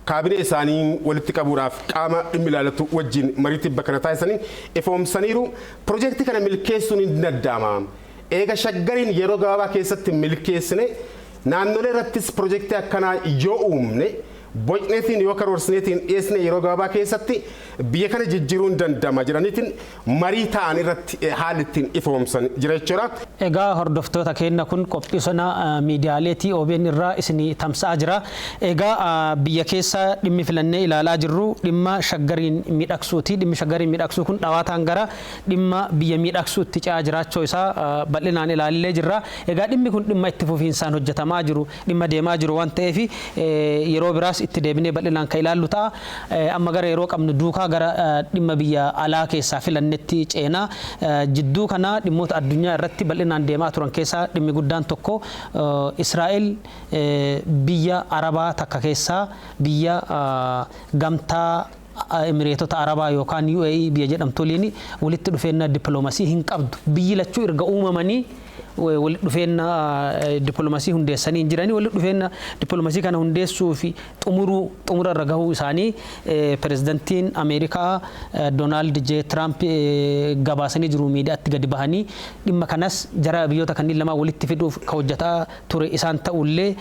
Kaabinee isaanii walitti qabuudhaaf qaama dhimmi ilaalatu wajjin mariitti bakka kana taasisanii ifoomsaniiru. Piroojeektii kana milkeessuun ni danda'ama. Eega shaggariin yeroo gabaabaa keessatti milkeessine naannolee irrattis piroojeektii akkanaa yoo uumne bocneetiin yoo karoorsneetiin dhiyeessine yeroo gabaabaa keessatti biyya kana jijjiiruun danda'ama jiraniitiin marii ta'an irratti haalli ittiin ifoomsan jira jechuudha. Egaa hordoftoota keenya kun qophii sana miidiyaaleetii OBN irraa isinii tamsa'aa jira. Egaa biyya keessa dhimmi filannee ilaalaa jirru dhimma shaggariin miidhagsuuti. Dhimmi shaggariin miidhagsuu kun dhawaataan gara dhimma biyya miidhagsuutti ce'aa jiraachuu isaa bal'inaan ilaallee jirra. Egaa dhimmi kun dhimma itti fufiinsaan hojjetamaa jiru, dhimma deemaa jiru waan ta'eef yeroo biraas itti deebinee bal'inaan kan ilaallu ta'a. Amma gara yeroo qabnu duukaa gara dhimma biyya alaa keessaa filannetti ceenaa. Jidduu kana dhimmoota addunyaa irratti bal'inaan deemaa turan keessaa dhimmi guddaan tokko Israa'el biyya Arabaa takka keessaa biyya gamtaa Emireetota Arabaa yookaan UAE biyya jedhamtu waliin walitti dhufeenya dippiloomasii hin qabdu. Biyyi lachuu erga uumamanii walitti dhufeenya dippiloomasii hundeessanii hin jiranii. Walitti dhufeenya dippiloomasii kana hundeessuu fi xumura irra gahuu isaanii pirezidantiin Ameerikaa Doonaald J. Tiraamp gabaasanii jiru miidiyaatti gadi bahanii dhimma kanas jara biyyoota kanneen lama walitti fiduuf kan hojjetaa ture isaan ta'ullee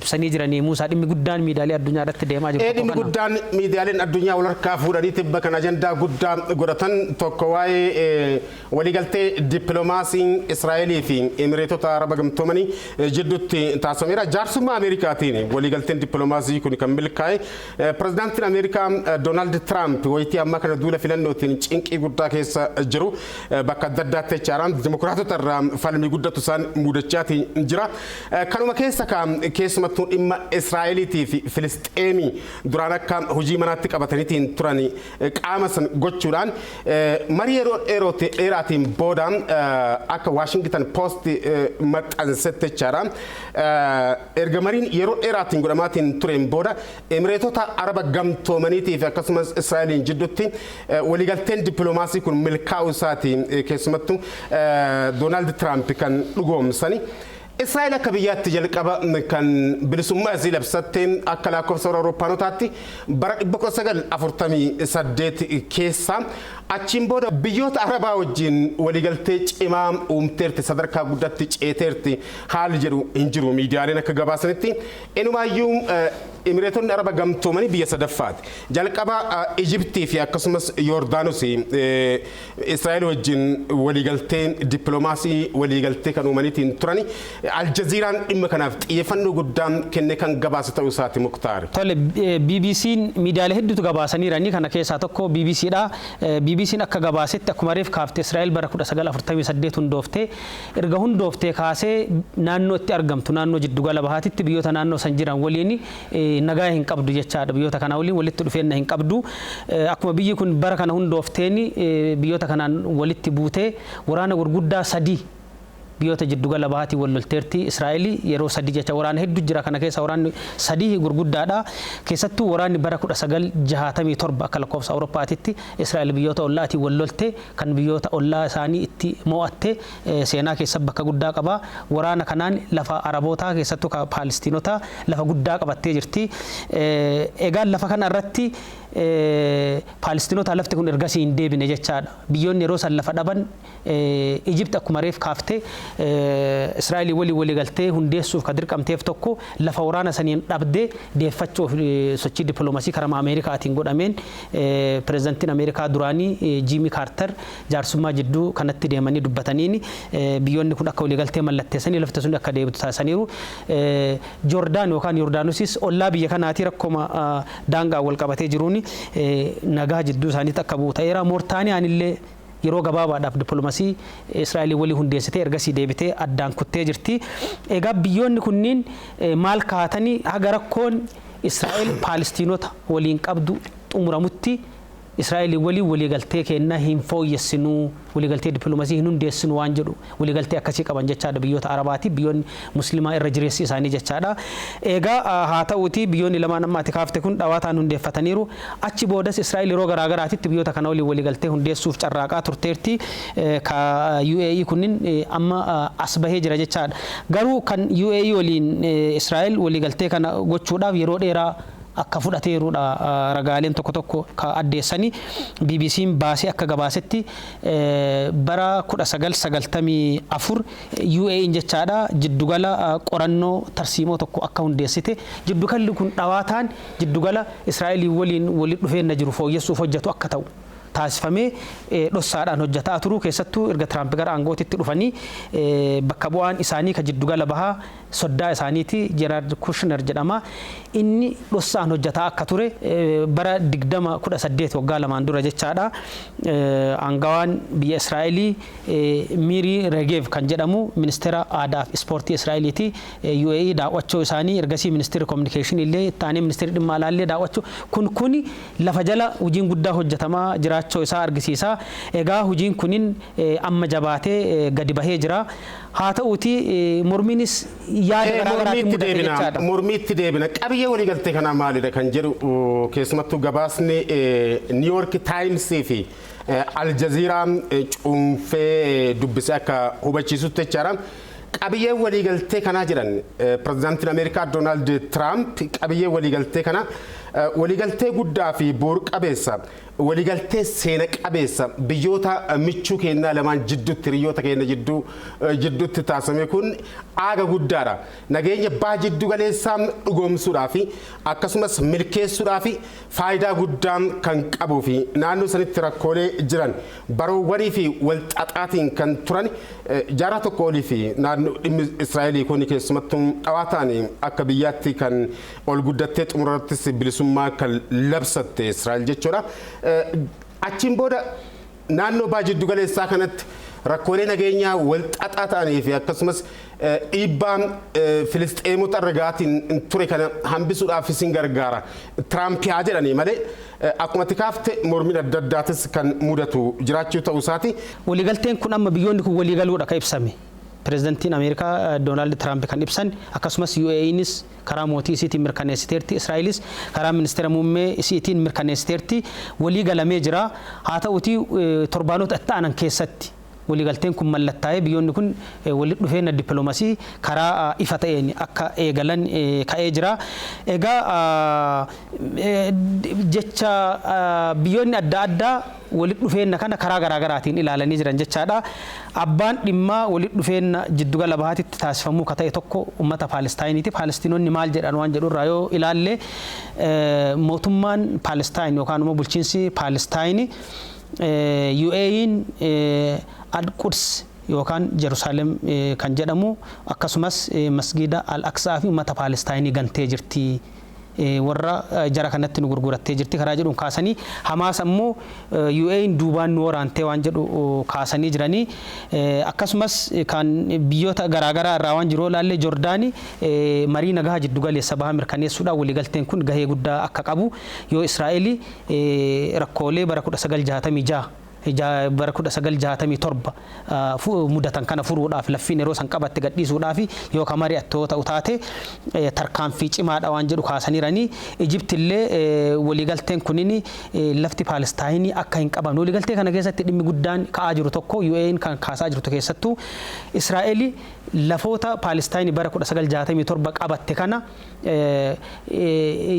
ibsanii jiranii. Muusaa dhimmi guddaan miidiyaalee addunyaa irratti deemaa jiru. Dhimmi guddaan miidiyaaleen addunyaa wal harkaa fuudhanii tibba kan ajandaa guddaa godhatan tokko waa'ee waliigaltee dippiloomaasiin Israa'elii fi Emireetota Araba gamtoomanii jidduutti taasifameera. Jaarsummaa Ameerikaatiin waliigalteen dippiloomaasii kun kan milkaa'e pirezidaantiin Ameerikaa Doonaald Tiraamp wayitii amma kana duula filannootiin cinqii guddaa keessa jiru bakka adda addaatti jechaadhaan dimokiraatota irraa falmii guddatu isaan mudachaatiin jira. Kanuma keessa keessumattuu dhimma Israa'eliitii fi Filisxeemii duraan akka hojii manaatti qabataniitiin turan qaama san gochuudhaan marii yeroo dheeraatiin booda akka Washington Post maxxansetti jechaadhaan erga mariin yeroo dheeraatiin godhamaatiin tureen booda Emireetota Araba gamtoomaniitii fi akkasumas Israa'eliin jidduutti waliigalteen dippiloomaasii kun milkaa'uu isaatiin keessumattuu Doonaald Tiraamp kan dhugoomsani. Israa'el akka biyyaatti jalqaba kan bilisummaa isii labsatte akka lakkoofsa Awurooppaanotaatti bara 1948 keessa achiin booda biyyoota Arabaa wajjin waliigaltee cimaa uumteerti sadarkaa guddaatti ceeteerti haalli jedhu hin jiru miidiyaaleen akka gabaasanitti. Inumaayyuu Emireetonni Araba gamtoomanii biyya sadaffaati. Jalqaba Ijiptii fi akkasumas Yoordaanos Israa'el wajjin waliigalteen dippiloomaasii waliigaltee kan uumaniitiin turani. Aljaziiraan dhimma kanaaf xiyyeeffannoo guddaan kenne kan gabaasa ta'uu isaati Muktaar. Tole BBC'n miidiyaalee hedduutu gabaasaniiranii kana keessaa tokko BBC'dha. BBC'n akka gabaasetti akkuma reef kaafte Israa'el bara 1948 hundooftee erga hundooftee kaasee naannoo itti argamtu naannoo jiddugala bahaatitti biyyoota naannoo san jiran waliin nagaa hin qabdu jechaadha. Biyyoota kana waliin walitti dhufeenya hin qabdu. Akkuma biyyi kun bara kana hundoofteen biyyoota kanaan walitti buutee waraana gurguddaa sadii biyyoota jiddugala bahaatii wal lolteerti. Israa'el yeroo sadii jecha waraana hedduu jira kana keessa waraanni sadii gurguddaadha. Keessattuu waraanni bara 1967 akka lakkoofsa Awurooppaatitti Israa'el biyyoota ollaatii wal lolte kan biyyoota ollaa isaanii itti mo'atte seenaa keessa bakka guddaa qaba. Waraana kanaan lafa Arabootaa keessattuu Paalestiinotaa lafa guddaa qabattee jirti. Egaa lafa kana irratti Paalestiinotaa lafti kun ergasii hin deebine jechaadha. Biyyoonni yeroo san lafa dhaban Ijipti akkuma reef kaafte Israa'el walii galtee hundeessuuf ka dirqamteef tokko lafa waraana saniin dhabdee deeffachuuf sochii dippiloomaasii karaa Ameerikaatiin godhameen pirezidantiin Ameerikaa duraanii Jiimii Kaartar jaarsummaa jidduu kanatti deemanii dubbataniin biyyoonni kun akka walii galtee mallatteessanii lafti sun akka deebitu taasisaniiru. Joordaan yookaan Yoordaanosis ollaa biyya kanaati rakkoma daangaa wal qabatee jiruun nagaa jidduu isaaniitti akka bu'u ta'eera. Moortaaniyaan illee yeroo gabaabaadhaaf dippiloomaasii Israa'el walii hundeessitee ergasii deebitee addaan kuttee jirti. Egaa biyyoonni kunniin maal kaatanii haga rakkoon Israa'el Paalestiinota waliin qabdu xumuramutti Israa'el walii galtee kennaa hin fooyyessinuu walii galtee dippiloomaasii hin hundeessinu waan jedhu walii galtee akkasii qaban jechaadha biyyoota Arabaati biyyoonni Muslimaa irra jireessi isaanii jechaadha. Egaa haa ta'uuti biyyoonni lamaan ammaati kaafte kun dhawaataan hundeeffataniiru. Achi boodas Israa'el yeroo garaagaraatitti biyyoota kana walii galtee hundeessuuf carraaqaa turteerti. Ka UAE kunniin amma as bahee jira jechaadha. Garuu kan UAE waliin Israa'el walii galtee kana gochuudhaaf yeroo dheeraa akka fudhateerudha ragaaleen tokko ka addeessanii BBC'n baasee akka gabaasetti bara 1994 UAE jechaadha jiddugala qorannoo tarsiimoo tokko akka hundeessite jiddugalli kun dhawaataan jiddugala Israa'elii waliin walitti dhufeenya jiru fooyyessuuf hojjetu akka ta'u taasifamee dhossaadhaan hojjetaa turuu keessattuu erga Tiraamp gara aangootitti dhufanii bakka bu'aan isaanii ka jiddugala bahaa soddaa isaaniiti Gerard Kushner jedhama inni dhossaan hojjetaa akka ture bara 2018 waggaa lamaan dura jechaadha aangawaan biyya Israa'elii Miri Regev kan jedhamu ministeera aadaa fi ispoortii Israa'eliiti UAE daawwachuu isaanii ergasii ministeera communication illee taanee ministeera dhimma alaallee daawwachuu kun lafa jala hojiin guddaa hojjetamaa jiraachuu isaa argisiisa egaa hojiin kunin amma jabaatee gadi bahee jira haa ta'uuti mormiinis yaada garaagaraatiin mudatee jechaadha. Mormiitti deebina qabiyyee waliigaltee kanaa maalidha kan jedhu keessumattuu gabaasni New York Times fi Al Jazeera cuunfee dubbisee akka hubachiisutti jechaadha. Qabiyyee waliigaltee kanaa jedhan pirezidaantiin Ameerikaa Doonaald Tiraamp qabiyyee waliigaltee kana waliigaltee guddaa fi bu'uura qabeessa waliigaltee seena qabeessa biyyoota michuu keenyaa lamaan jidduutti hiriyoota keenya jidduutti taasifame kun aaga guddaadha. Nageenya baa jiddu galeessaa dhugoomsuudhaa fi akkasumas milkeessuudhaa fi faayidaa guddaa kan qabuu fi naannoo sanitti rakkoolee jiran baroowwanii fi walxaxaatiin kan turan jaarraa tokko olii fi naannoo dhimmi Israa'elii kun keessumattuu dhawaataan akka biyyaatti kan ol guddattee xumurattis bilisummaa kan labsatte Israa'el jechuudha. Achiin booda naannoo baa jiddu galeessaa kanatti rakkoolee nageenyaa walxaxaa ta'anii fi akkasumas dhiibbaa Filisxeemota ragaatiin ture kana hambisuudhaaf isin gargaara. Tiraamp haa jedhanii malee akkuma tikaafte mormiin adda addaatis kan mudatu jiraachuu ta'uu isaati. Waliigalteen kun amma biyyoonni kun waliigaluudha kan ibsame. Pirezidaantiin Ameerikaa Doonaald Tiraamp kan ibsan akkasumas UAE'nis karaa mootii isiitiin mirkaneessiteerti Israa'elis karaa ministeera muummee isiitiin mirkaneessiteerti walii galamee jira haa ta'uuti torbaanota itti aanan keessatti waliigalteen kun mallattaa'ee biyyoonni kun walitti dhufeenya dippiloomasii karaa ifa ta'een akka eegalan ka'ee jira. Egaa jecha biyyoonni adda addaa walitti dhufeenya kana karaa garaagaraatiin ilaalanii jiran jechaadha. Abbaan dhimmaa walitti dhufeenya jiddugala bahaatitti taasifamuu ka ta'e tokko uummata Paalestaayiniiti. Paalestinoonni maal jedhan waan jedhurraa yoo ilaalle mootummaan Paalestaayin yookaan immoo bulchiinsi Paalestaayini UAE'n Al-Quds yookaan Jerusalem kan jedhamu akkasumas masgiida Al-Aqsaa fi uummata Paalestaayinii gantee jirti. Warra jara kanatti nu gurgurattee jirti karaa jedhuun kaasanii Hamaas ammoo UAE'n duubaan nu waraantee waan jedhu kaasanii jiranii akkasumas kan biyyoota garaagaraa irraa waan jiru ilaalle Joordaanii marii nagaa jiddu galeessa bahaa mirkaneessuudhaan waliigalteen kun gahee guddaa akka qabu yoo Israa'el rakkoolee bara 1966 bara 1967 mudatan kana furuudhaaf laffiin yeroo san qabatte gadhiisuudhaaf yoo kamari attoota utaate tarkaanfii cimaadha waan jedhu kaasaniiranii Ijipti illee waliigalteen kunini lafti Paalestaayinii akka hin qaban waliigaltee kana keessatti dhimmi guddaan ka'aa jiru tokko UAE'n kan kaasaa jirtu keessattuu Israa'el lafoota Paalestaayinii bara 1967 qabatte kana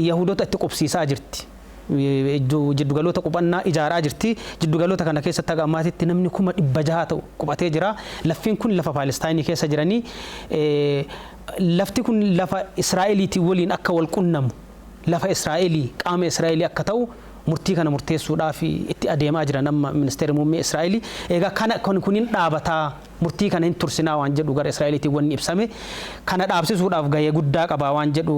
Yahudoota itti qubsiisaa jirti. Jiddugaloota qubannaa ijaaraa jirti. Jiddugaloota kana keessatti haga ammaatitti namni 600 ta'u qubatee jira. Laffiin kun lafa Paalestaayinii keessa jiranii lafti kun lafa Israa'eliitiin waliin akka wal qunnamu lafa Israa'elii qaama Israa'elii akka ta'u murtii kana murteessuudhaaf itti adeemaa jiran amma ministeera muummee Israa'elii. Egaa kana kunin dhaabataa murtii kana hin tursinaa waan jedhu gara Israa'eliitiin wanni ibsame kana dhaabsisuudhaaf gahee guddaa qaba waan jedhu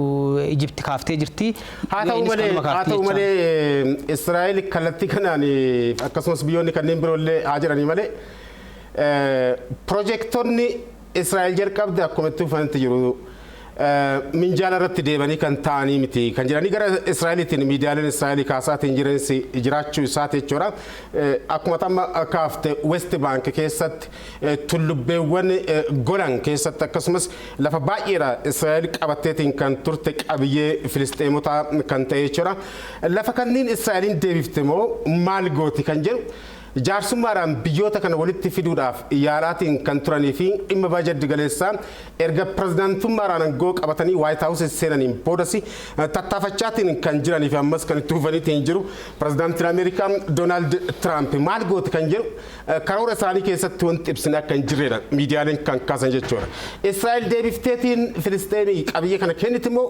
Ijipti kaaftee jirti. Haa ta'u malee Israa'el kallattii kanaan akkasumas biyyoonni kanneen biroollee haa jiranii malee piroojektonni Israa'el jalqabde akkuma itti fufanitti jiru. Minjaala irratti deebanii kan ta'anii miti kan jiranii gara Israa'eliitiin miidiyaaleen Israa'elii kaasaatiin jiraachuu isaati jechuudha. Akkuma tamma kaafte West Bank keessatti tullubbeewwan Golan keessatti akkasumas lafa baay'eedha Israa'el qabatteetiin kan turte qabiyyee Filisxeemotaa kan ta'e jechuudha. Lafa kanneen Israa'eliin deebifte moo maal gooti kan jedhu jaarsummaadhaan biyyoota kana walitti fiduudhaaf yaalaatiin kan turanii fi dhimma baajata galeessaa erga pirezidaantummaadhaan aangoo qabatanii White House seenaniin boodasi tattaafachaatiin kan jiranii fi ammas kan itti fufaniitiin jiru pirezidaantiin Ameerikaa Doonaald Tiraamp maal gooti kan jedhu karoora isaanii keessatti wanti ibsine akka hin jirredha miidiyaaleen kan kaasan jechuudha. Israa'el deebifteetiin Filisxeemii qabiyya kana kenniti immoo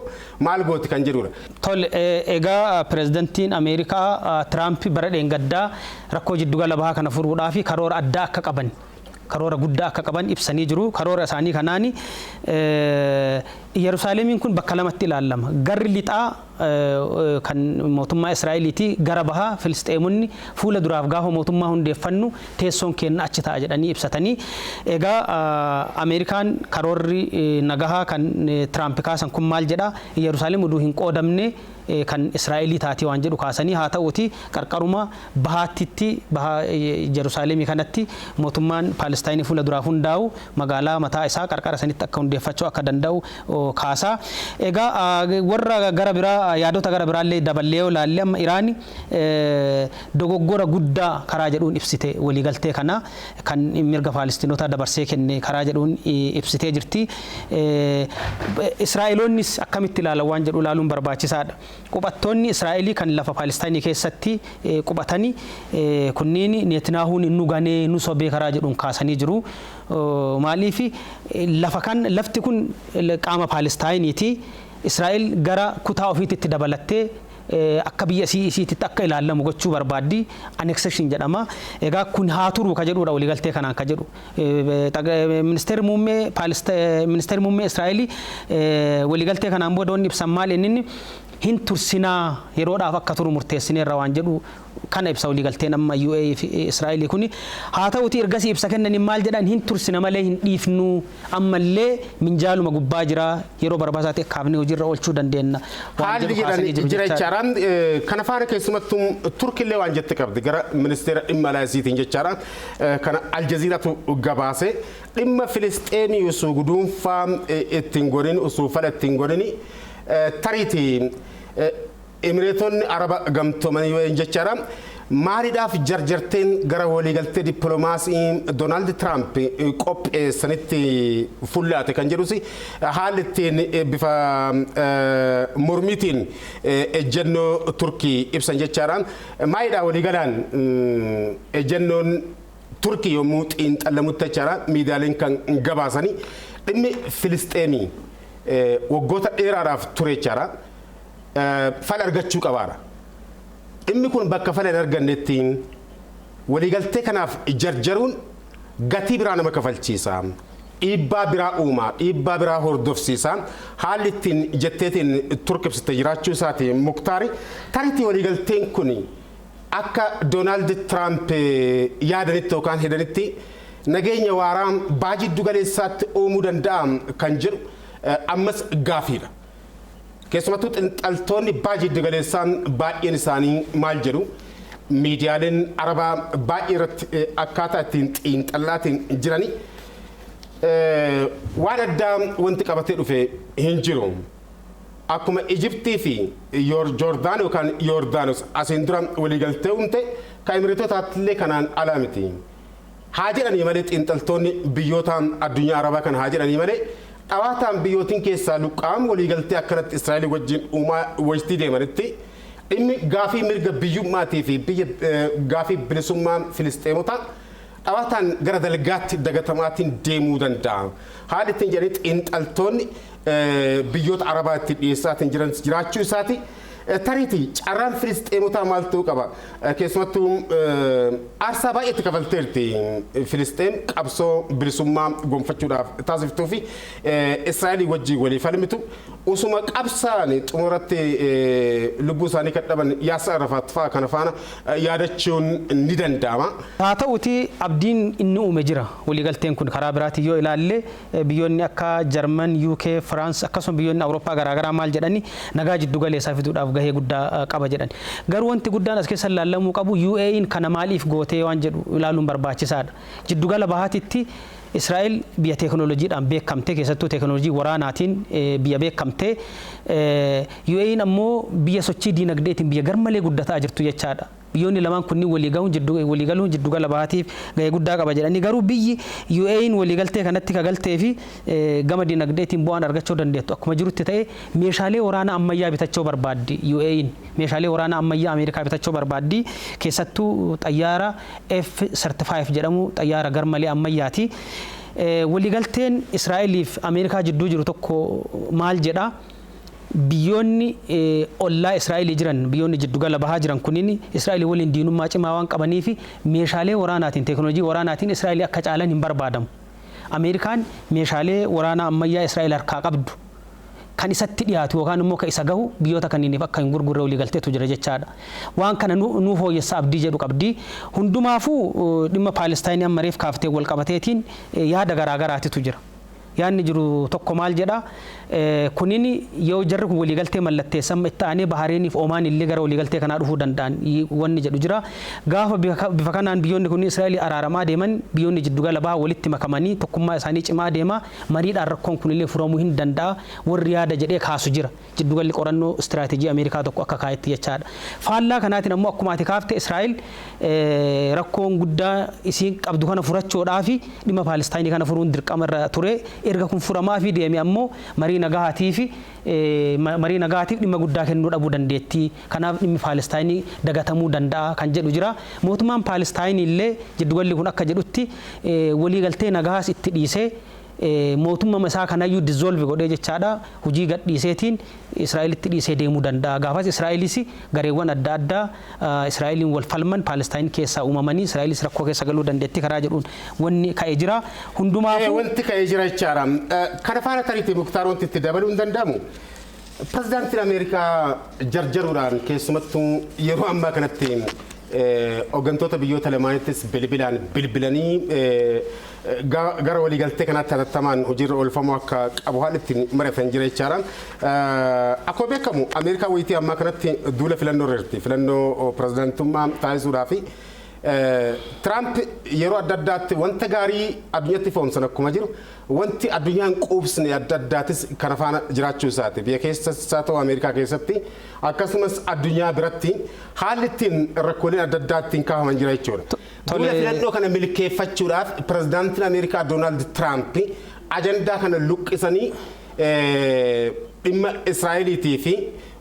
maal gooti kan jedhudha. Tole egaa pirezidaantiin Ameerikaa Tiraamp bara dheengaddaa rakkoo jiddugala bahaa kana furuudhaaf karoora addaa akka qaban karoora guddaa akka qaban ibsanii jiru. Karoora isaanii kanaani Yerusaalemiin kun bakka lamatti ilaalama. Garri lixaa kan mootummaa Israa'eliiti gara bahaa Filisxeemonni fuula duraaf gaafa mootummaa hundeeffannu teessoon keenya achi ta'a jedhanii ibsatanii. Egaa Ameerikaan karoorri nagahaa kan Tiraamp kaasan kun maal jedha? Yerusaalem uduu hin qoodamne kan Israa'elii taati waan jedhu kaasanii haa ta'uuti qarqaruma bahaattitti baha Yerusaalemii kanatti mootummaan Palestaayinii fuula duraaf hundaa'u magaalaa mataa isaa qarqara sanitti akka hundeeffachuu akka danda'u kaasa. Egaa warra gara biraa yaadota gara biraallee daballee yoo ilaalle amma Iraan dogoggora guddaa karaa jedhuun ibsite waliigaltee kana kan mirga Palestiinota dabarsee kenne karaa jedhuun ibsitee jirti. Israa'eloonnis akkamitti ilaalan waan jedhu ilaaluun barbaachisaadha. Qubattoonni Israa'elii kan lafa Palestaayinii keessatti qubatanii kunniin Netanyahuun nu ganee nu sobee karaa jedhuun kaasanii jiru. Maaliif lafti kun qaama Palestaayiniiti. Israa'el gara kutaa ofiitti dabalattee akka biyya isiitti akka ilaalamu gochuu barbaaddi annexation jedhama. Egaa kun haa turu ka jedhudha waliigaltee kanaan ka jedhu. Ministeerri muummee Israa'elii waliigaltee kanaan booda wanni ibsan maal inni hin tursinaa yeroodhaaf akka turu murteessineerra waan jedhu kana ibsa waliigalteen amma UAE fi Israa'elii kuni. Haa ta'uti ergasii ibsa kennaniin maal jedhan hin tursina malee hin dhiifnu ammallee minjaaluma gubbaa jira yeroo barbaachisaa ta'e kaafnee hojiirra oolchuu dandeenya. Haalli jedhan jira jechaadhaan kana faana keessumattuu Turkillee waan jette qabdi gara ministeera dhimma alaa isiitiin jechaadhaan kana Aljaziiratu gabaase dhimma Filisxeemii osoo guduunfaa ittiin godhin osoo fala ittiin godhin tariitii Emireetonni Araba gamtoomanii yoo jechaadhaan maaliidhaaf jarjarteen gara waliigaltee dippiloomaasii Doonaald Tiraamp qopheessanitti fullaate kan jedhus haalli ittiin bifa mormiitiin ejjennoo Turkii ibsan jechaadhaan maaliidhaa waliigalaan ejjennoon Turkii yommuu xiinxallamutti jechaadhaan miidiyaaleen kan gabaasanii dhimmi Filisxeemii waggoota dheeraadhaaf ture jechaadhaan fala argachuu qabaadha. Dhimmi kun bakka fala hin arganneettiin waliigaltee kanaaf jarjaruun gatii biraa nama kafalchiisa. Dhiibbaa biraa uumaa, dhiibbaa biraa hordofsiisa. Haalli ittiin jetteetiin turkibsite jiraachuu isaati Muktaari. Tariitii waliigalteen kun akka Doonaald Tiraamp yaadanitti yookaan hedanitti nageenya waaraa baajiddu galeessaatti uumuu danda'a kan jedhu ammas gaafiidha. Keessumattuu xiinxaltoonni baajiddu galeessaan baay'een isaanii maal jedhu miidiyaaleen Arabaa baay'ee irratti akkaataa ittiin xiinxallaatiin jiranii waan addaa wanti qabatee dhufe hin jiru. Akkuma Ijiptii fi Joordaan yookaan Yoordaanos asiin dura waliigaltee uumte kan Emireetotaattillee kanaan alaa miti. Haa jedhanii malee xiinxaltoonni biyyoota addunyaa Arabaa kan haa jedhanii malee dhawaataan biyyootiin keessaa luqqaam waliigaltee akkanatti Israa'el wajjin uumaa wajjii deemanitti dhimmi gaafii mirga biyyummaatii fi gaafii bilisummaa Filisxeemotaa dhawaataan gara dalgaatti dagatamaatiin deemuu danda'a. Haalli ittiin jedhanii xiinxaltoonni biyyoota Arabaa itti dhiyeessaatiin jiran jiraachuu isaati. Tariitii carraan Filisxeemotaa maal ta'uu qaba. Keessumattuu aarsaa baay'eetti kafalteerti Filisxeem qabsoo bilisummaa gonfachuudhaaf taasiftuu fi Israa'elii wajjin walii falmitu usuma qabsaan xumuratti lubbuu isaanii kan dhaban Yaasir Arafaat fa'aa kana faana yaadachuun ni danda'ama. Haa ta'uti abdiin inni uume jira waliigalteen kun karaa biraatiin yoo ilaalle biyyoonni akka Jarman, UK, France akkasuma biyyoonni Awurooppaa garaagaraa maal jedhani nagaa jiddu galeessaa fiduudhaaf gahee guddaa qaba jedhan. Garuu wanti guddaan as keessa ilaalamuu qabu UAE'n kana maaliif gootee waan jedhu ilaaluun barbaachisaadha. Jiddugala bahaatitti Israa'el biyya teekinooloojiidhaan beekamtee keessattuu teekinooloojii waraanaatiin biyya beekamtee UAE'n ammoo biyya sochii diinagdeetiin biyya garmalee guddataa jirtu jechaadha. biyyoonni lamaan kunni waliigaluun jiddu gala bahaatiif gahee guddaa qaba jedhanii garuu biyyi UAE'n waliigaltee kanatti kagaltee fi gama dinagdeetiin bu'aan argachuu dandeettu akkuma jirutti ta'e meeshaalee waraanaa ammayyaa bitachuu barbaaddi UAE'n meeshaalee waraanaa ammayyaa Ameerikaa bitachuu barbaaddi keessattuu xayyaara F-35 jedhamu xayyaara garmalee ammayyaati. Waliigalteen Israa'eliif Ameerikaa jidduu jiru tokko maal jedha? Biyyoonni ollaa Israa'elii jiran biyyoonni jiddugala bahaa jiran kunniin Israa'elii waliin diinummaa cimaa waan qabanii fi meeshaalee waraanaatiin teekinooloojii waraanaatiin Israa'elii akka caalan hin barbaadamu. Ameerikaan meeshaalee waraanaa ammayyaa Israa'el harkaa qabdu kan isatti dhiyaatu yookaan immoo kan isa gahu biyyoota kanniiniif akka hin gurgurre waliigalteetu jira jechaadha. Waan kana nu fooyyessa abdii jedhu qabdi. Hundumaafuu dhimma Paalestaayinii amma reef kaaftee wal qabateetiin yaada garaagaraatitu jira. Yaanni jiru tokko maal jedha kunin yoo jarri kun waliigaltee mallatteessan itti aanee Bahareeniif Omaan illee gara waliigaltee kanaa dhufuu danda'an wanni jedhu jira. Gaafa bifa kanaan biyyoonni kun Israa'el araaramaa deeman biyyoonni jiddugala bahaa walitti makamanii tokkummaa isaanii cimaa deema mariidhaan rakkoon kun illee furamuu hin danda'a warri yaada jedhee kaasu jira. Jiddugalli qorannoo istiraatiijii Ameerikaa tokko akka kaayetti jechaadha. Faallaa kanaatiin ammoo akkuma ati kaafte Israa'el rakkoon guddaa isiin qabdu kana furachuudhaa fi dhimma Paalestaayinii kana furuun dirqama irra ture. Erga kun furamaa fi deeme ammoo marii nagaatiif dhimma guddaa kennuu dhabuu dandeetti. Kanaaf dhimmi Paalestaayinii dagatamuu danda'a kan jedhu jira. Mootummaan Paalestaayinii illee jiddugalli kun akka jedhutti waliigaltee nagaas itti dhiisee mootummaa isaa kanayyuu dissolve godhee jechaadha. Hojii gad dhiiseetiin Israa'elitti dhiisee deemuu danda'a. Gaafas Israa'elis gareewwan adda addaa Israa'eliin wal falman Paalestaayinii keessaa uumamanii Israa'elis rakkoo keessa galuu dandeetti karaa jedhuun wanni ka'ee jira. Hundumaafuu wanti ka'ee jira jechaadha. Kana faana tariitii Muktaar wanti itti dabaluu hin danda'amu. Pirezidaantiin Ameerikaa jarjaruudhaan keessumattuu yeroo ammaa kanatti hooggantoota biyyoota lamaanittis bilbilanii gara waliigaltee kanatti hatattamaan hojiirra oolfamuu akka qabu haala ittiin mari'atan jira jechaadha. Akkuma beekamu Ameerikaa wayitii ammaa kanatti duula filannoo irratti filannoo pirezidaantummaa taasisuudhaaf Trump yeroo adda addaatti wanta gaarii addunyatti foomsan akkuma jiru wanti addunyaan quubsne adda addaatis kana faana jiraachuu isaati. Biyya keessaa ta'u Ameerikaa keessatti akkasumas addunyaa biratti haalli ittiin rakkooleen adda addaattiin kaafaman jira jechuudha. Duula filannoo kana milkeeffachuudhaaf pirezidaantiin Ameerikaa Doonaald Tiraamp ajandaa kana luqqisanii dhimma Israa'eliitii fi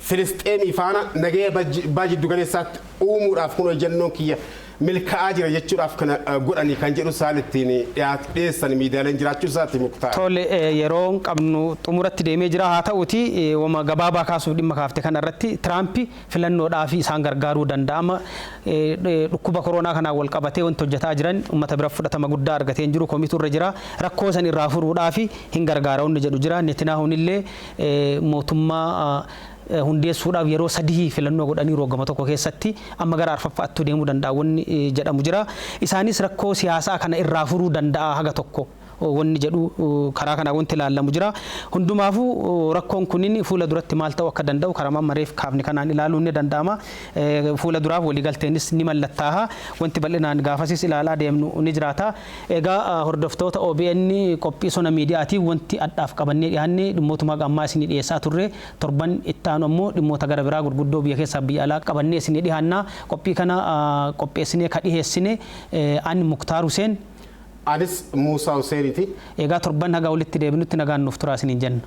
Filisxeemii faana nagaya baajiddu galeessaatti uumuudhaaf kun hojjennoon kiyya milkaa'aa jira jechuudhaaf kana godhanii kan jedhu saalittiin dhiyeessan miidiyaaleen jiraachuu isaati Muktaar. Tole yeroon qabnu xumuratti deemee jira haa ta'uti wama gabaabaa kaasuuf dhimma kaafte kanarratti Tiraamp filannoodhaaf isaan gargaaruu danda'ama. Dhukkuba koronaa kanaan wal qabatee wanti hojjetaa jiran uummata bira fudhatama guddaa argatee jiru komituu irra jira rakkoo san irraa furuudhaaf hin gargaara wanni jedhu jira. Netanyahuun illee mootummaa hundeessuudhaaf yeroo sadii filannoo godhanii roogama tokko keessatti amma gara arfaffaatti deemuu danda'a wanni jedhamu jira. Isaanis rakkoo siyaasaa kana irraa furuu danda'a haga tokko wanni jedhu karaa kana wanti ilaalamu jira. Hundumaafuu rakkoon kunin fuula duratti maal ta'uu akka danda'u karaa mareef kaafni kanaan ilaaluun ni danda'ama. Fuula duraaf waliigalteenis ni mallattaa'a. Wanti bal'inaan gaafasis ilaalaa deemnu ni jiraata. Egaa hordoftoota OBN qophii sona miidiyaatiin wanti addaaf qabannee dhiyaannee dhimmootuma ammaa isinii dhiyeessaa turre torban itti aanu ammoo dhimmoota gara biraa gurguddoo biyya keessaa biyya alaa qabannee isinii dhiyaanna. Qophii kana qopheessinee ka dhiyeessine ani Muktaar Huseen. Anis Muusaa Huseeniiti. Egaa torban haga walitti deebinutti nagaan nuuf turaa isiniin jenna.